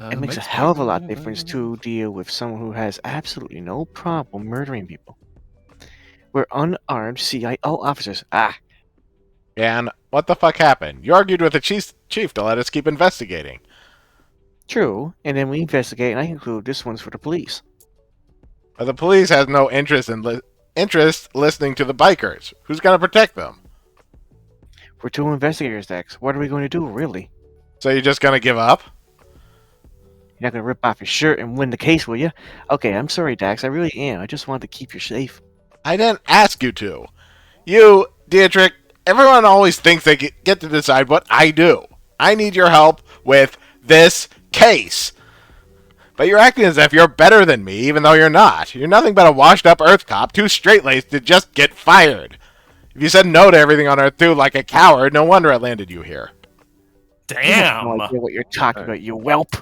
It makes a hell of a lot of difference to deal with someone who has absolutely no problem murdering people. We're unarmed CIO officers. And what the fuck happened? You argued with the chief to let us keep investigating. True, and then we investigate and I conclude this one's for the police. But the police has no interest in listening to the bikers. Who's gonna protect them? We're 2 investigators, Dax. What are we going to do, really? So you're just gonna give up? You're not going to rip off your shirt and win the case, will you? Okay, I'm sorry, Dax. I really am. I just wanted to keep you safe. I didn't ask you to. You, Dietrich, everyone always thinks they get to decide what I do. I need your help with this case. But you're acting as if you're better than me, even though you're not. You're nothing but a washed-up Earth cop, too straight-laced to just get fired. If you said no to everything on Earth 2 like a coward, no wonder it landed you here. You have no Damn! idea what you're talking about, you whelp.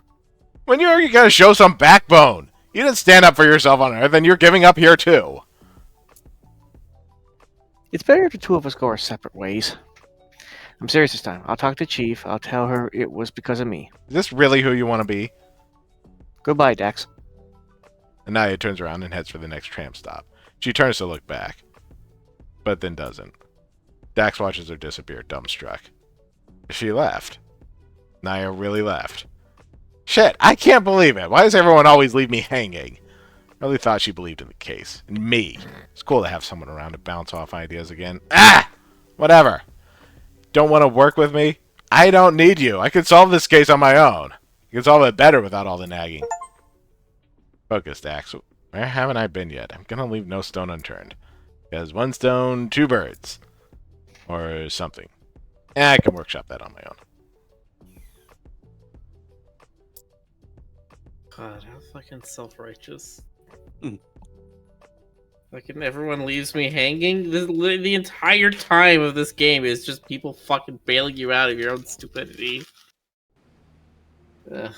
When you gotta show some backbone. You didn't stand up for yourself on Earth, and you're giving up here too. It's better if the 2 of us go our separate ways. I'm serious this time. I'll talk to Chief. I'll tell her it was because of me. Is this really who you want to be? Goodbye, Dax. Anaya turns around and heads for the next tram stop. She turns to look back, but then doesn't. Dax watches her disappear, dumbstruck. She left. Naya really left. Shit, I can't believe it. Why does everyone always leave me hanging? I really thought she believed in the case. And me. It's cool to have someone around to bounce off ideas again. Whatever. Don't want to work with me? I don't need you. I can solve this case on my own. You can solve it better without all the nagging. Focus, Dax. Where haven't I been yet? I'm gonna leave no stone unturned. Because 1 stone, 2 birds. Or something. I can workshop that on my own. God, how fucking self-righteous. Fucking everyone leaves me hanging. The entire time of this game is just people fucking bailing you out of your own stupidity. Ugh.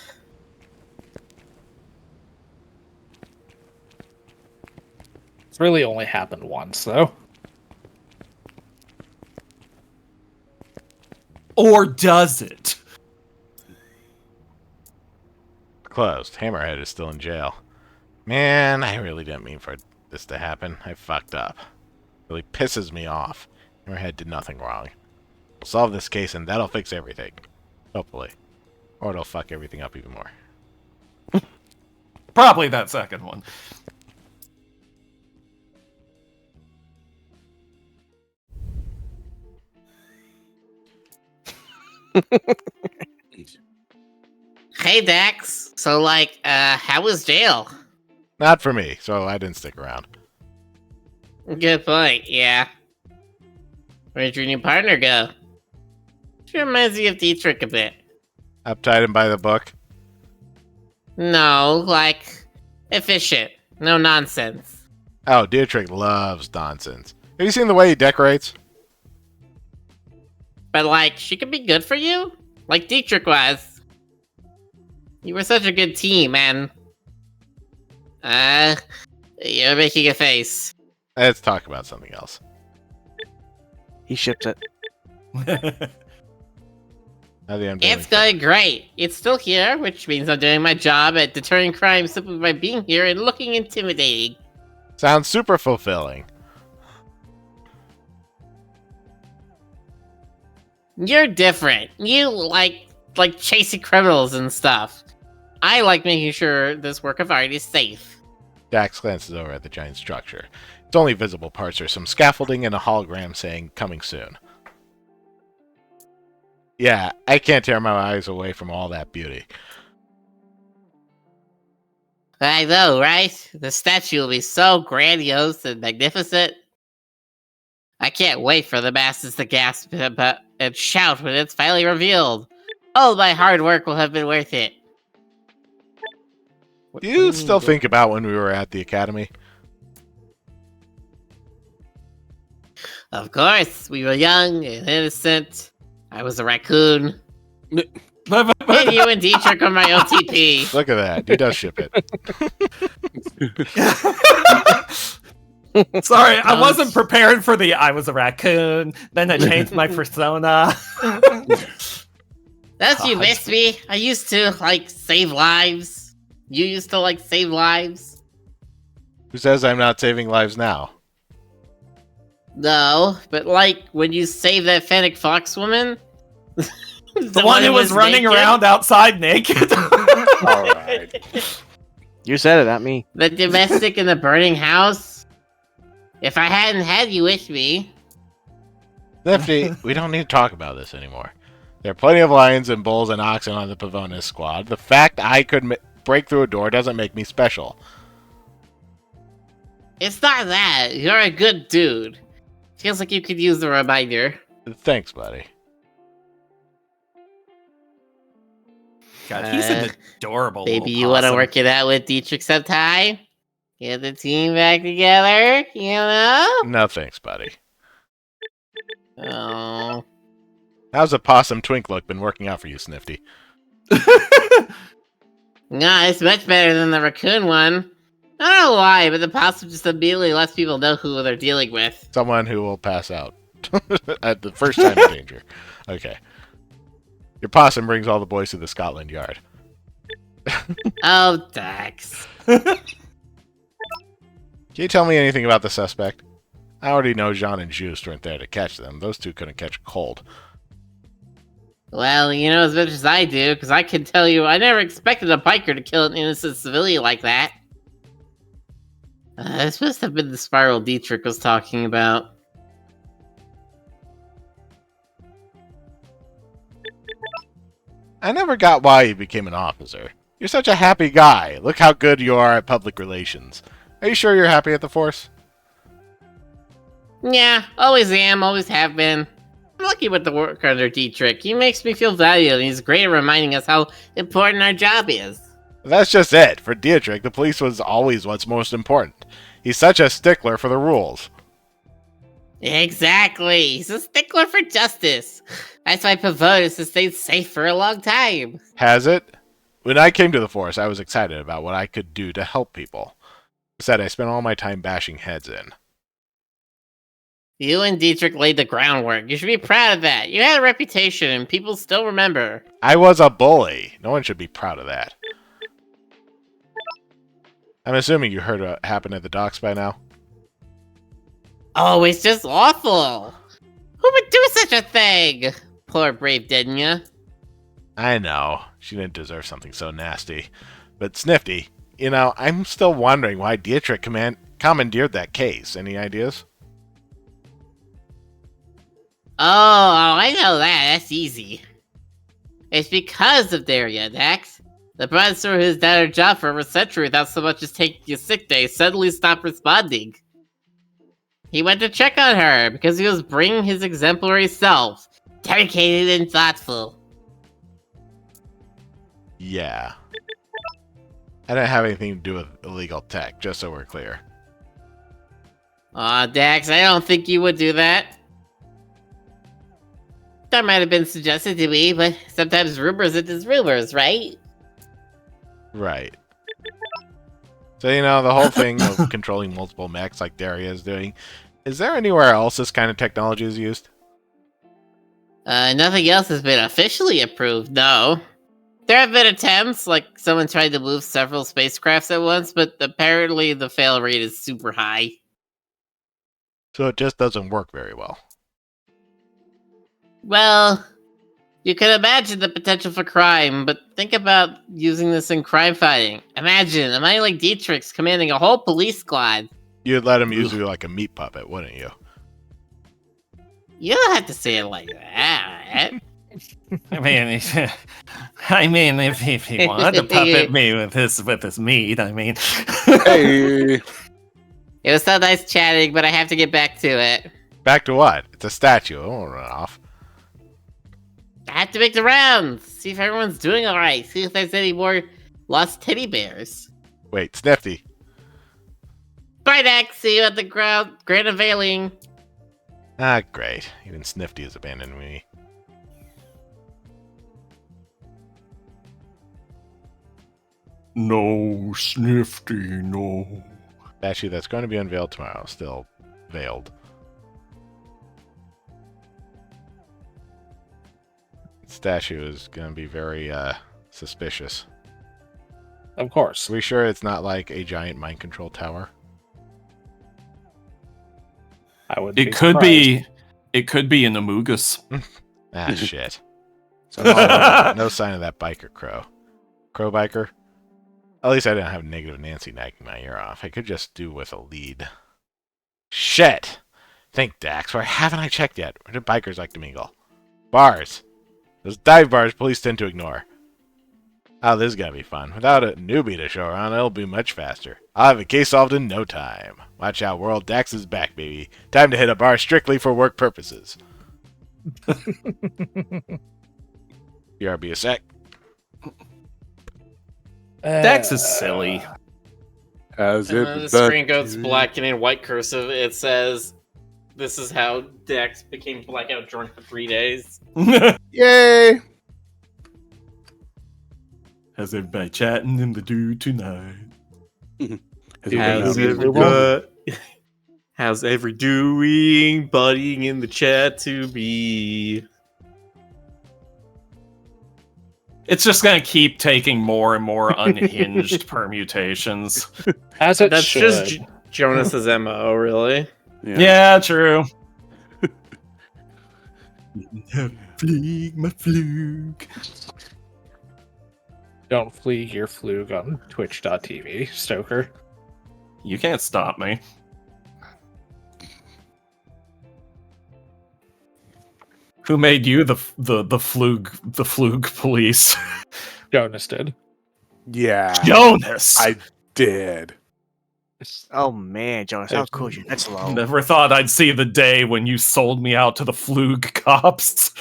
It's really only happened once, though. Or does it? Closed. Hammerhead is still in jail. Man, I really didn't mean for this to happen. I fucked up. Really pisses me off. Hammerhead did nothing wrong. We'll solve this case and that'll fix everything. Hopefully. Or it'll fuck everything up even more. Probably that second one. Hey Dax, so how was jail? Not for me, so I didn't stick around. Good point, yeah. Where'd your new partner go? She reminds me of Dietrich a bit. Uptight and by the book. No, efficient. No nonsense. Oh, Dietrich loves nonsense. Have you seen the way he decorates? But she could be good for you? Like Dietrich was. You were such a good team, and... you're making a face. Let's talk about something else. He ships it. How the It's going great. It's still here, which means I'm doing my job at deterring crime simply by being here and looking intimidating. Sounds super fulfilling. You're different. You like chasing criminals and stuff. I like making sure this work of art is safe. Dax glances over at the giant structure. Its only visible parts are some scaffolding and a hologram saying, "Coming soon." Yeah, I can't tear my eyes away from all that beauty. I know, right? The statue will be so grandiose and magnificent. I can't wait for the masses to gasp and shout when it's finally revealed. All my hard work will have been worth it. Do you still think about when we were at the academy? Of course, we were young and innocent. I was a raccoon. And you and Dietrich are my OTP. Look at that. He does ship it. Sorry, I wasn't prepared for I was a raccoon, then I changed my persona. Don't you miss me? I used to, save lives. You used to, save lives? Who says I'm not saving lives now? No, but, when you saved that Fennec Fox woman? The one who was running around outside naked. Alright. You said it, not me. The domestic in the burning house? If I hadn't had you with me... Nifty, we don't need to talk about this anymore. There are plenty of lions and bulls and oxen on the Pavonis squad. The fact I could break through a door doesn't make me special. It's not that. You're a good dude. Feels like you could use the reminder. Thanks, buddy. God, he's an adorable Maybe little you want to possum. work it out with Dietrich sometime? Get the team back together, you know? No thanks, buddy. Oh. How's the possum twink look been working out for you, Snifty? No, it's much better than the raccoon one. I don't know why, but the possum just immediately lets people know who they're dealing with. Someone who will pass out at the first time in danger. Okay. Your possum brings all the boys to the Scotland Yard. Oh, Dax. Can you tell me anything about the suspect? I already know Jean and Juste weren't there to catch them. Those two couldn't catch a cold. Well, you know as much as I do, because I can tell you I never expected a biker to kill an innocent civilian like that. This must have been the spiral Dietrich was talking about. I never got why you became an officer. You're such a happy guy. Look how good you are at public relations. Are you sure you're happy at the Force? Yeah, always am, always have been. I'm lucky with the work under Dietrich. He makes me feel valued, and he's great at reminding us how important our job is. That's just it. For Dietrich, the police was always what's most important. He's such a stickler for the rules. Exactly. He's a stickler for justice. That's why Pavonis has stayed safe for a long time. Has it? When I came to the Force, I was excited about what I could do to help people. Instead, I spent all my time bashing heads in. You and Dietrich laid the groundwork. You should be proud of that. You had a reputation, and people still remember. I was a bully. No one should be proud of that. I'm assuming you heard what happened at the docks by now? Oh, it's just awful. Who would do such a thing? Poor brave Denya. I know. She didn't deserve something so nasty. But Snifty, you know, I'm still wondering why Dietrich commandeered that case. Any ideas? Oh, I know that. That's easy. It's because of Daria, Dax. The professor who's done her job for over a century without so much as taking a sick day suddenly stopped responding. He went to check on her because he was bringing his exemplary self, dedicated and thoughtful. Yeah. I didn't have anything to do with illegal tech, just so we're clear. Aw, Dax, I don't think you would do that. That might have been suggested to me, but sometimes rumors are just rumors, right? Right. So, you know, the whole thing of controlling multiple mechs like Daria is doing, is there anywhere else this kind of technology is used? Nothing else has been officially approved, no. There have been attempts, like someone tried to move several spacecrafts at once, but apparently the fail rate is super high. So it just doesn't work very well. Well, you can imagine the potential for crime, but think about using this in crime fighting. Imagine a man like Dietrich's commanding a whole police squad. You'd let him use you like a meat puppet, wouldn't you? You don't have to say it like that. I mean, if he wanted to puppet me with his meat, I mean. Hey, It was so nice chatting, but I have to get back to it. Back to what? It's a statue. It won't run off. I have to make the rounds, see if everyone's doing alright, see if there's any more lost teddy bears. Wait, Snifty. Bye, Dax. See you at the grand unveiling. Ah, great. Even Snifty has abandoned me. No, Snifty, no. Statue that's going to be unveiled tomorrow. Still veiled. Statue is going to be very suspicious. Of course. Are we sure it's not like a giant mind control tower? I would. It could be. It could be an Amogus. Ah, shit. So no sign of that biker Crow. Crow biker? At least I didn't have negative Nancy nagging my ear off. I could just do with a lead. Shit! Think, Dax. Where haven't I checked yet? Where do bikers like to mingle? Bars. Those dive bars police tend to ignore. Oh, this is gonna be fun. Without a newbie to show around, it'll be much faster. I'll have a case solved in no time. Watch out, world. Dax is back, baby. Time to hit a bar strictly for work purposes. BRB a sec. Dax is silly. how's And it? then the screen goes black and in white cursive it says, "This is how Dax became blackout drunk for 3 days." Yay! How's everybody chatting in the dude tonight? How's every doing? Buddying in the chat to be. It's just gonna keep taking more and more unhinged permutations. As it That's should. just Jonas's MO, really. Yeah, true. Fleek, my fluke. Don't flee your flug on twitch.tv, Stoker. You can't stop me. Who made you the flug police? Jonas did. Yeah, Jonas. I did. Oh man, Jonas, how cool is you? That's low. Never thought I'd see the day when you sold me out to the flug cops.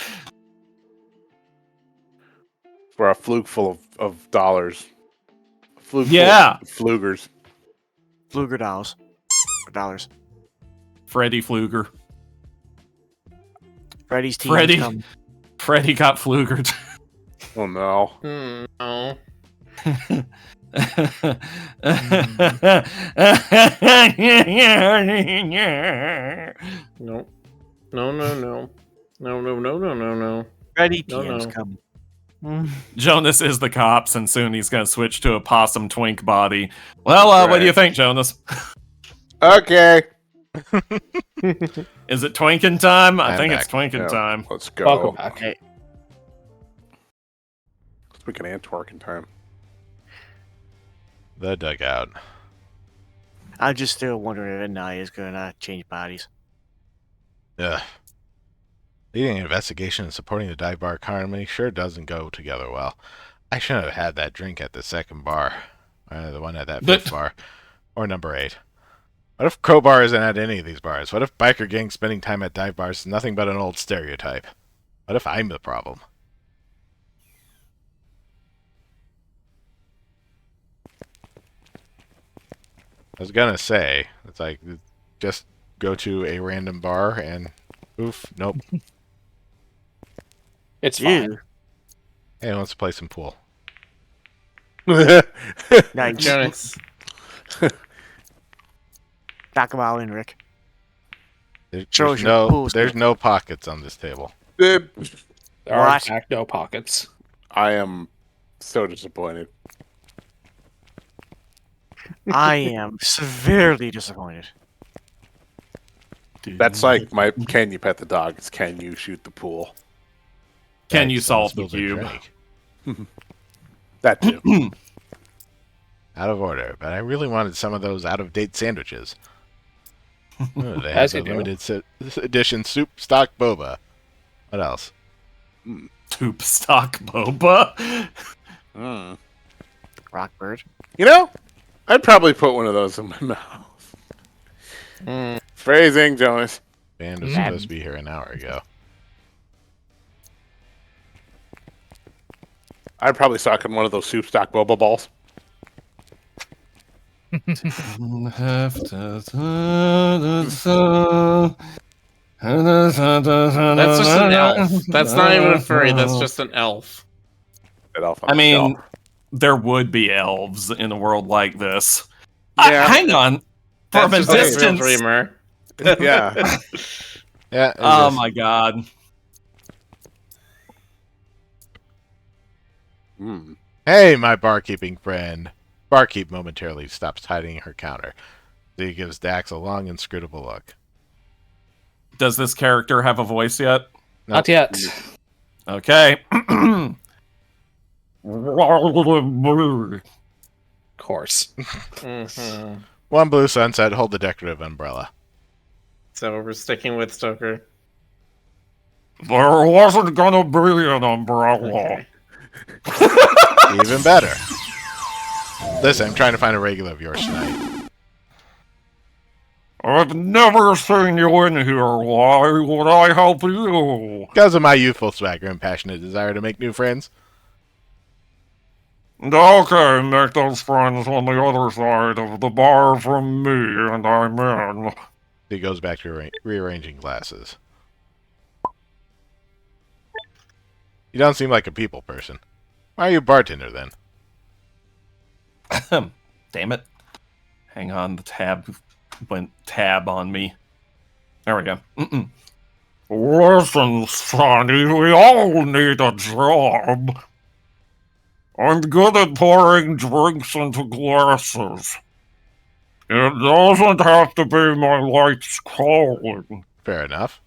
For a fluke full of dollars. A fluke Yeah. full of flugers. Fluger dolls. $. Freddy Fluger. Freddy's team. Freddy. Come. Freddy got flugered. Oh no. No. No. No, no, no. No, no, no, no, no, no. Freddy No, team's no. coming. Jonas is the cops, and soon he's going to switch to a possum twink body. Well, what do you think, Jonas? Okay. Is it twinking time? I I'm think back. it's twinking Yeah. time. Let's Welcome go. back. Okay. Speaking and twerking time. The dugout. I'm just still wondering if Naya is gonna change bodies. Ugh. Leading an investigation and supporting the dive bar economy sure doesn't go together well. I shouldn't have had that drink at the second bar. Or the one at that fifth bar. Or number 8. What if Crowbar isn't at any of these bars? What if biker gang spending time at dive bars is nothing but an old stereotype? What if I'm the problem? I was gonna say, it's like, just go to a random bar and oof, nope. It's fine. Ew. Hey, who wants to play some pool? Nice. Jonas. Talk about in, Rick. There's Shows your pools. no pockets on this table. There are in What? fact no pockets. I am so disappointed. I am severely disappointed. That's like my can you pet the dog? It's can you shoot the pool? Can you Thanks, solve the Spilled a cube? drink. That too. Out of order, but I really wanted some of those out-of-date sandwiches. Ooh, they As have you a do. limited edition soup stock boba. What else? Soup stock boba. Mm. Rockbird. You know, I'd probably put one of those in my mouth. Phrasing, Jonas. Band was supposed to be here an hour ago. I'd probably sock in one of those soup stock boba balls. That's just an elf. That's not even a furry. That's just an elf. Get off on I the mean, shelf. there would be elves in a world like this. Yeah. Hang on. That's From a just like a real distance. dreamer. Yeah. Yeah. it Oh is. my god. Mm. Hey, my barkeeping friend. Barkeep momentarily stops tidying her counter. He gives Dax a long, inscrutable look. Does this character have a voice yet? Not yet. Okay. Of course. Mhm. One blue sunset, hold the decorative umbrella. So we're sticking with Stoker. There wasn't gonna be an umbrella. Okay. Even better. Listen, I'm trying to find a regular of yours tonight. I've never seen you in here. Why would I help you? Because of my youthful swagger and passionate desire to make new friends. Okay, make those friends on the other side of the bar from me, and I'm in. He goes back to rearranging glasses. You don't seem like a people person. Why are you a bartender then? Damn it. Hang on, the tab went tab on me. There we go. Listen, Sonny, we all need a job. I'm good at pouring drinks into glasses. It doesn't have to be my life's calling. Fair enough.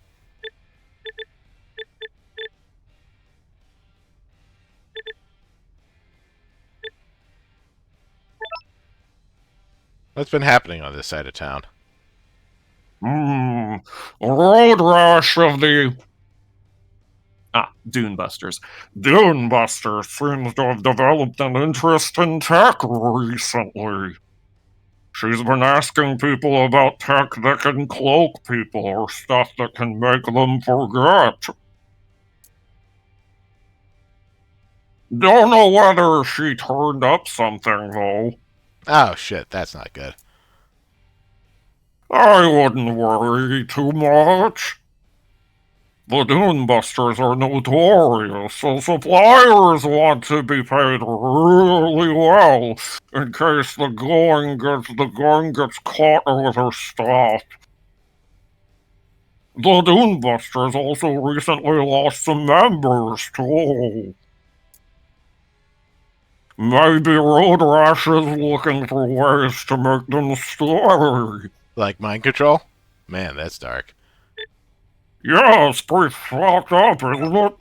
What's been happening on this side of town? Road rash of the... Dune Busters. Dune Busters seems to have developed an interest in tech recently. She's been asking people about tech that can cloak people or stuff that can make them forget. Don't know whether she turned up something, though. Oh shit, that's not good. I wouldn't worry too much. The Dune Busters are notorious, so suppliers want to be paid really well in case the gang gets caught with her stuff. The Dune Busters also recently lost some members, too. Maybe Road Rash is looking for ways to make them stay. Like mind control? Man, that's dark. Yeah, it's pretty fucked up, isn't it?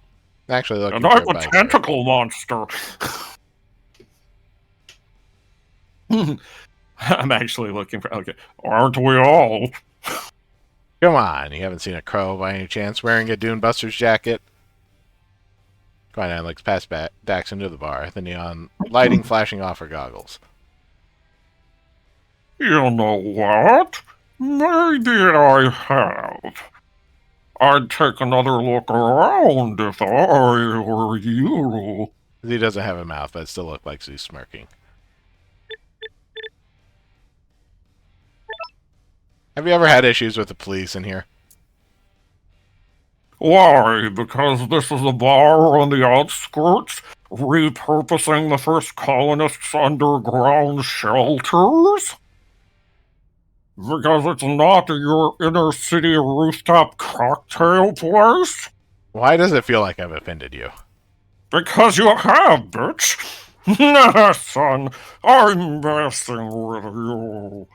Actually looking And for I'm a a bike. tentacle monster. I'm actually looking for... Okay. Aren't we all? Come on, you haven't seen a crow by any chance wearing a Dune Busters jacket? Quinine looks past Dax into the bar, the neon lighting flashing off her goggles. You know what? Maybe I have. I'd take another look around if I were you. He doesn't have a mouth, but it still looks like he's smirking. Have you ever had issues with the police in here? Why? Because this is a bar on the outskirts, repurposing the first colonists' underground shelters? Because it's not your inner city rooftop cocktail place? Why does it feel like I've offended you? Because you have, bitch! Nah, son, I'm messing with you.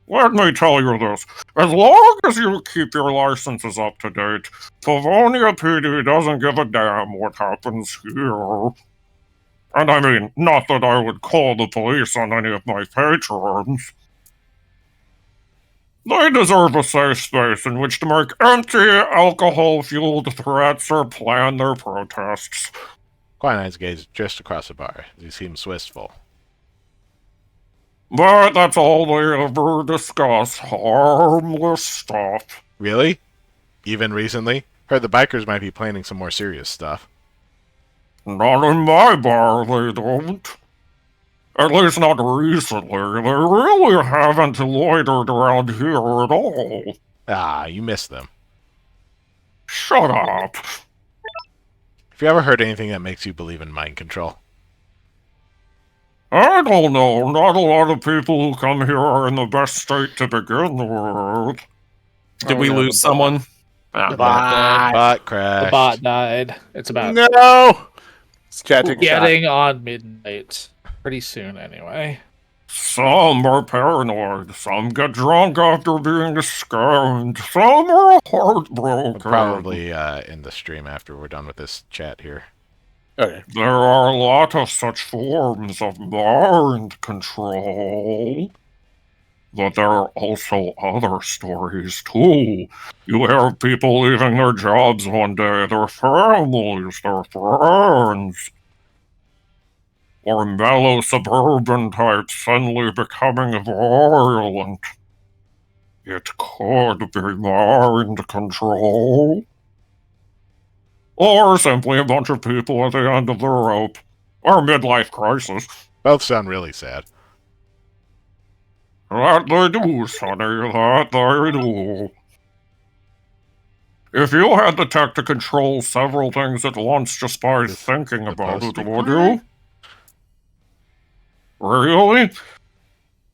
Let me tell you this. As long as you keep your licenses up to date, Pavonia PD doesn't give a damn what happens here. And I mean, not that I would call the police on any of my patrons. They deserve a safe space in which to make empty, alcohol-fueled threats or plan their protests. Quinine's gaze just across the bar. He seems wistful. But that's all they ever discuss. Harmless stuff. Really? Even recently? Heard the bikers might be planning some more serious stuff. Not in my bar, they don't. At least not recently. They really haven't loitered around here at all. Ah, you missed them. Shut up. Have you ever heard anything that makes you believe in mind control? I don't know. Not a lot of people who come here are in the best state to begin with. Did we lose someone? The bot. Bot crashed. The bot died. It's about No! It's chat took a shot. getting on midnight. Pretty soon, anyway. Some are paranoid. Some get drunk after being scammed. Some are heartbroken. Probably in the stream after we're done with this chat here. Okay. There are a lot of such forms of mind control. But there are also other stories, too. You hear of people leaving their jobs one day, their families, their friends. Or mellow suburban types suddenly becoming violent. It could be mind control. Or simply a bunch of people at the end of the rope. Or midlife crisis. Both sound really sad. That they do, Sonny, that they do. If you had the tech to control several things at once just by thinking about it, would you? Really?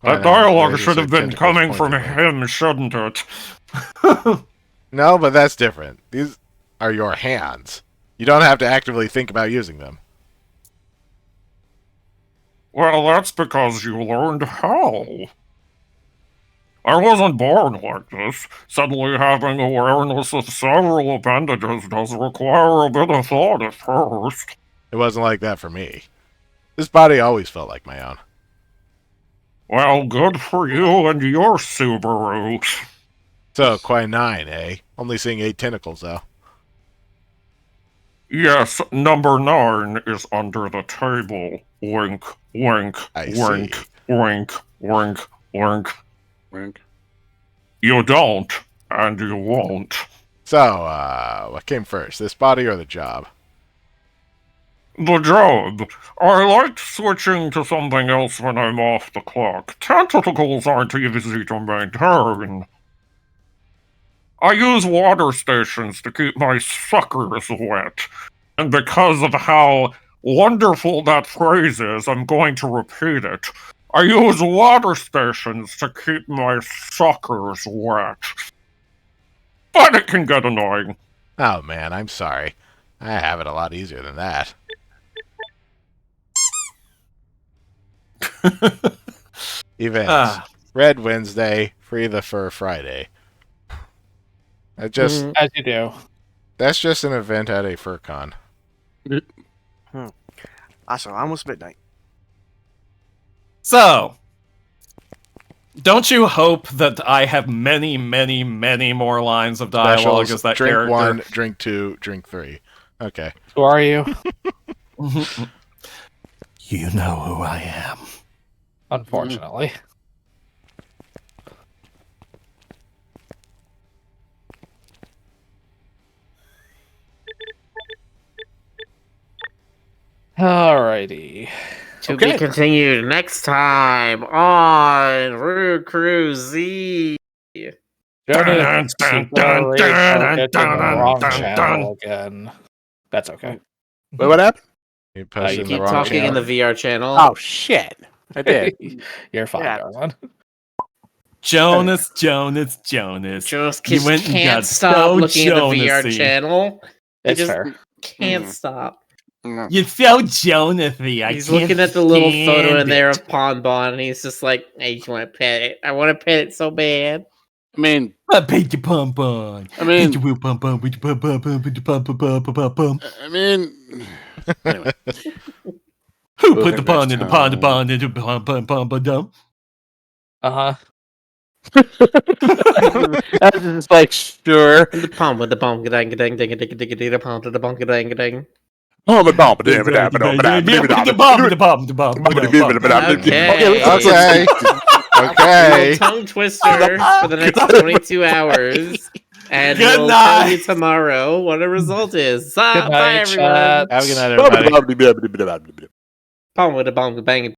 That dialogue should have been coming from him, shouldn't it? No, but that's different. These are your hands. You don't have to actively think about using them. Well, that's because you learned how. I wasn't born like this. Suddenly having awareness of several appendages does require a bit of thought at first. It wasn't like that for me. This body always felt like my own. Well, good for you and your Subaru. So, quite 9, eh? Only seeing 8 tentacles, though. Yes, number 9 is under the table. Wink, wink, I wink, see. wink, wink, wink. Wink. You don't, and you won't. So, what came first, this body or the job? The job. I like switching to something else when I'm off the clock. Tentacles aren't easy to maintain. I use water stations to keep my suckers wet. And because of how wonderful that phrase is, I'm going to repeat it. I use water stations to keep my suckers wet. But it can get annoying. Oh man, I'm sorry. I have it a lot easier than that. Events. Red Wednesday, Free the Fur Friday. That just As you do. That's just an event at a FurCon. Also, almost midnight. So, don't you hope that I have many, many, many more lines of dialogue Specials, as that drink character? 1, drink 2, drink 3. Okay. Who are you? You know who I am. Unfortunately. Alrighty. To be continued next time on Roo Croo Z. Jonah seemed to get in the wrong channel again. That's okay. Wait, what happened? You You posted in the keep wrong talking in channel. the VR channel. Oh, shit. I did. You're fine, Yeah. darling. Jonas. Just You went and can't got stop so looking at the VR Jonasy. channel. He It's just fair. can't stop. You're so Jonathy. He's looking at the little photo in there of Pon Bon, and he's just like, "I just want to pet it. I want to pet it so bad." I mean, I paid your pom pom. I mean, Paid your pom pom. Paid your pom pom. Paid your pom pom pom pom. anyway. Who We'll put get the pond next in the pond? The time. pond into pom pom pom pom. Uh huh. I was just like, sure. The palm with the bomb, dang, dang, dang, dang, dang, dang, the palm to the bomb, dang, dang. Oh, but bomb, Okay. Okay. Tongue twister for the next 22 hours. And Good we'll night. tell you tomorrow what the result is. Good Bye, night, everyone. chat. Have a good night, everybody. Palm with the bomb, bang.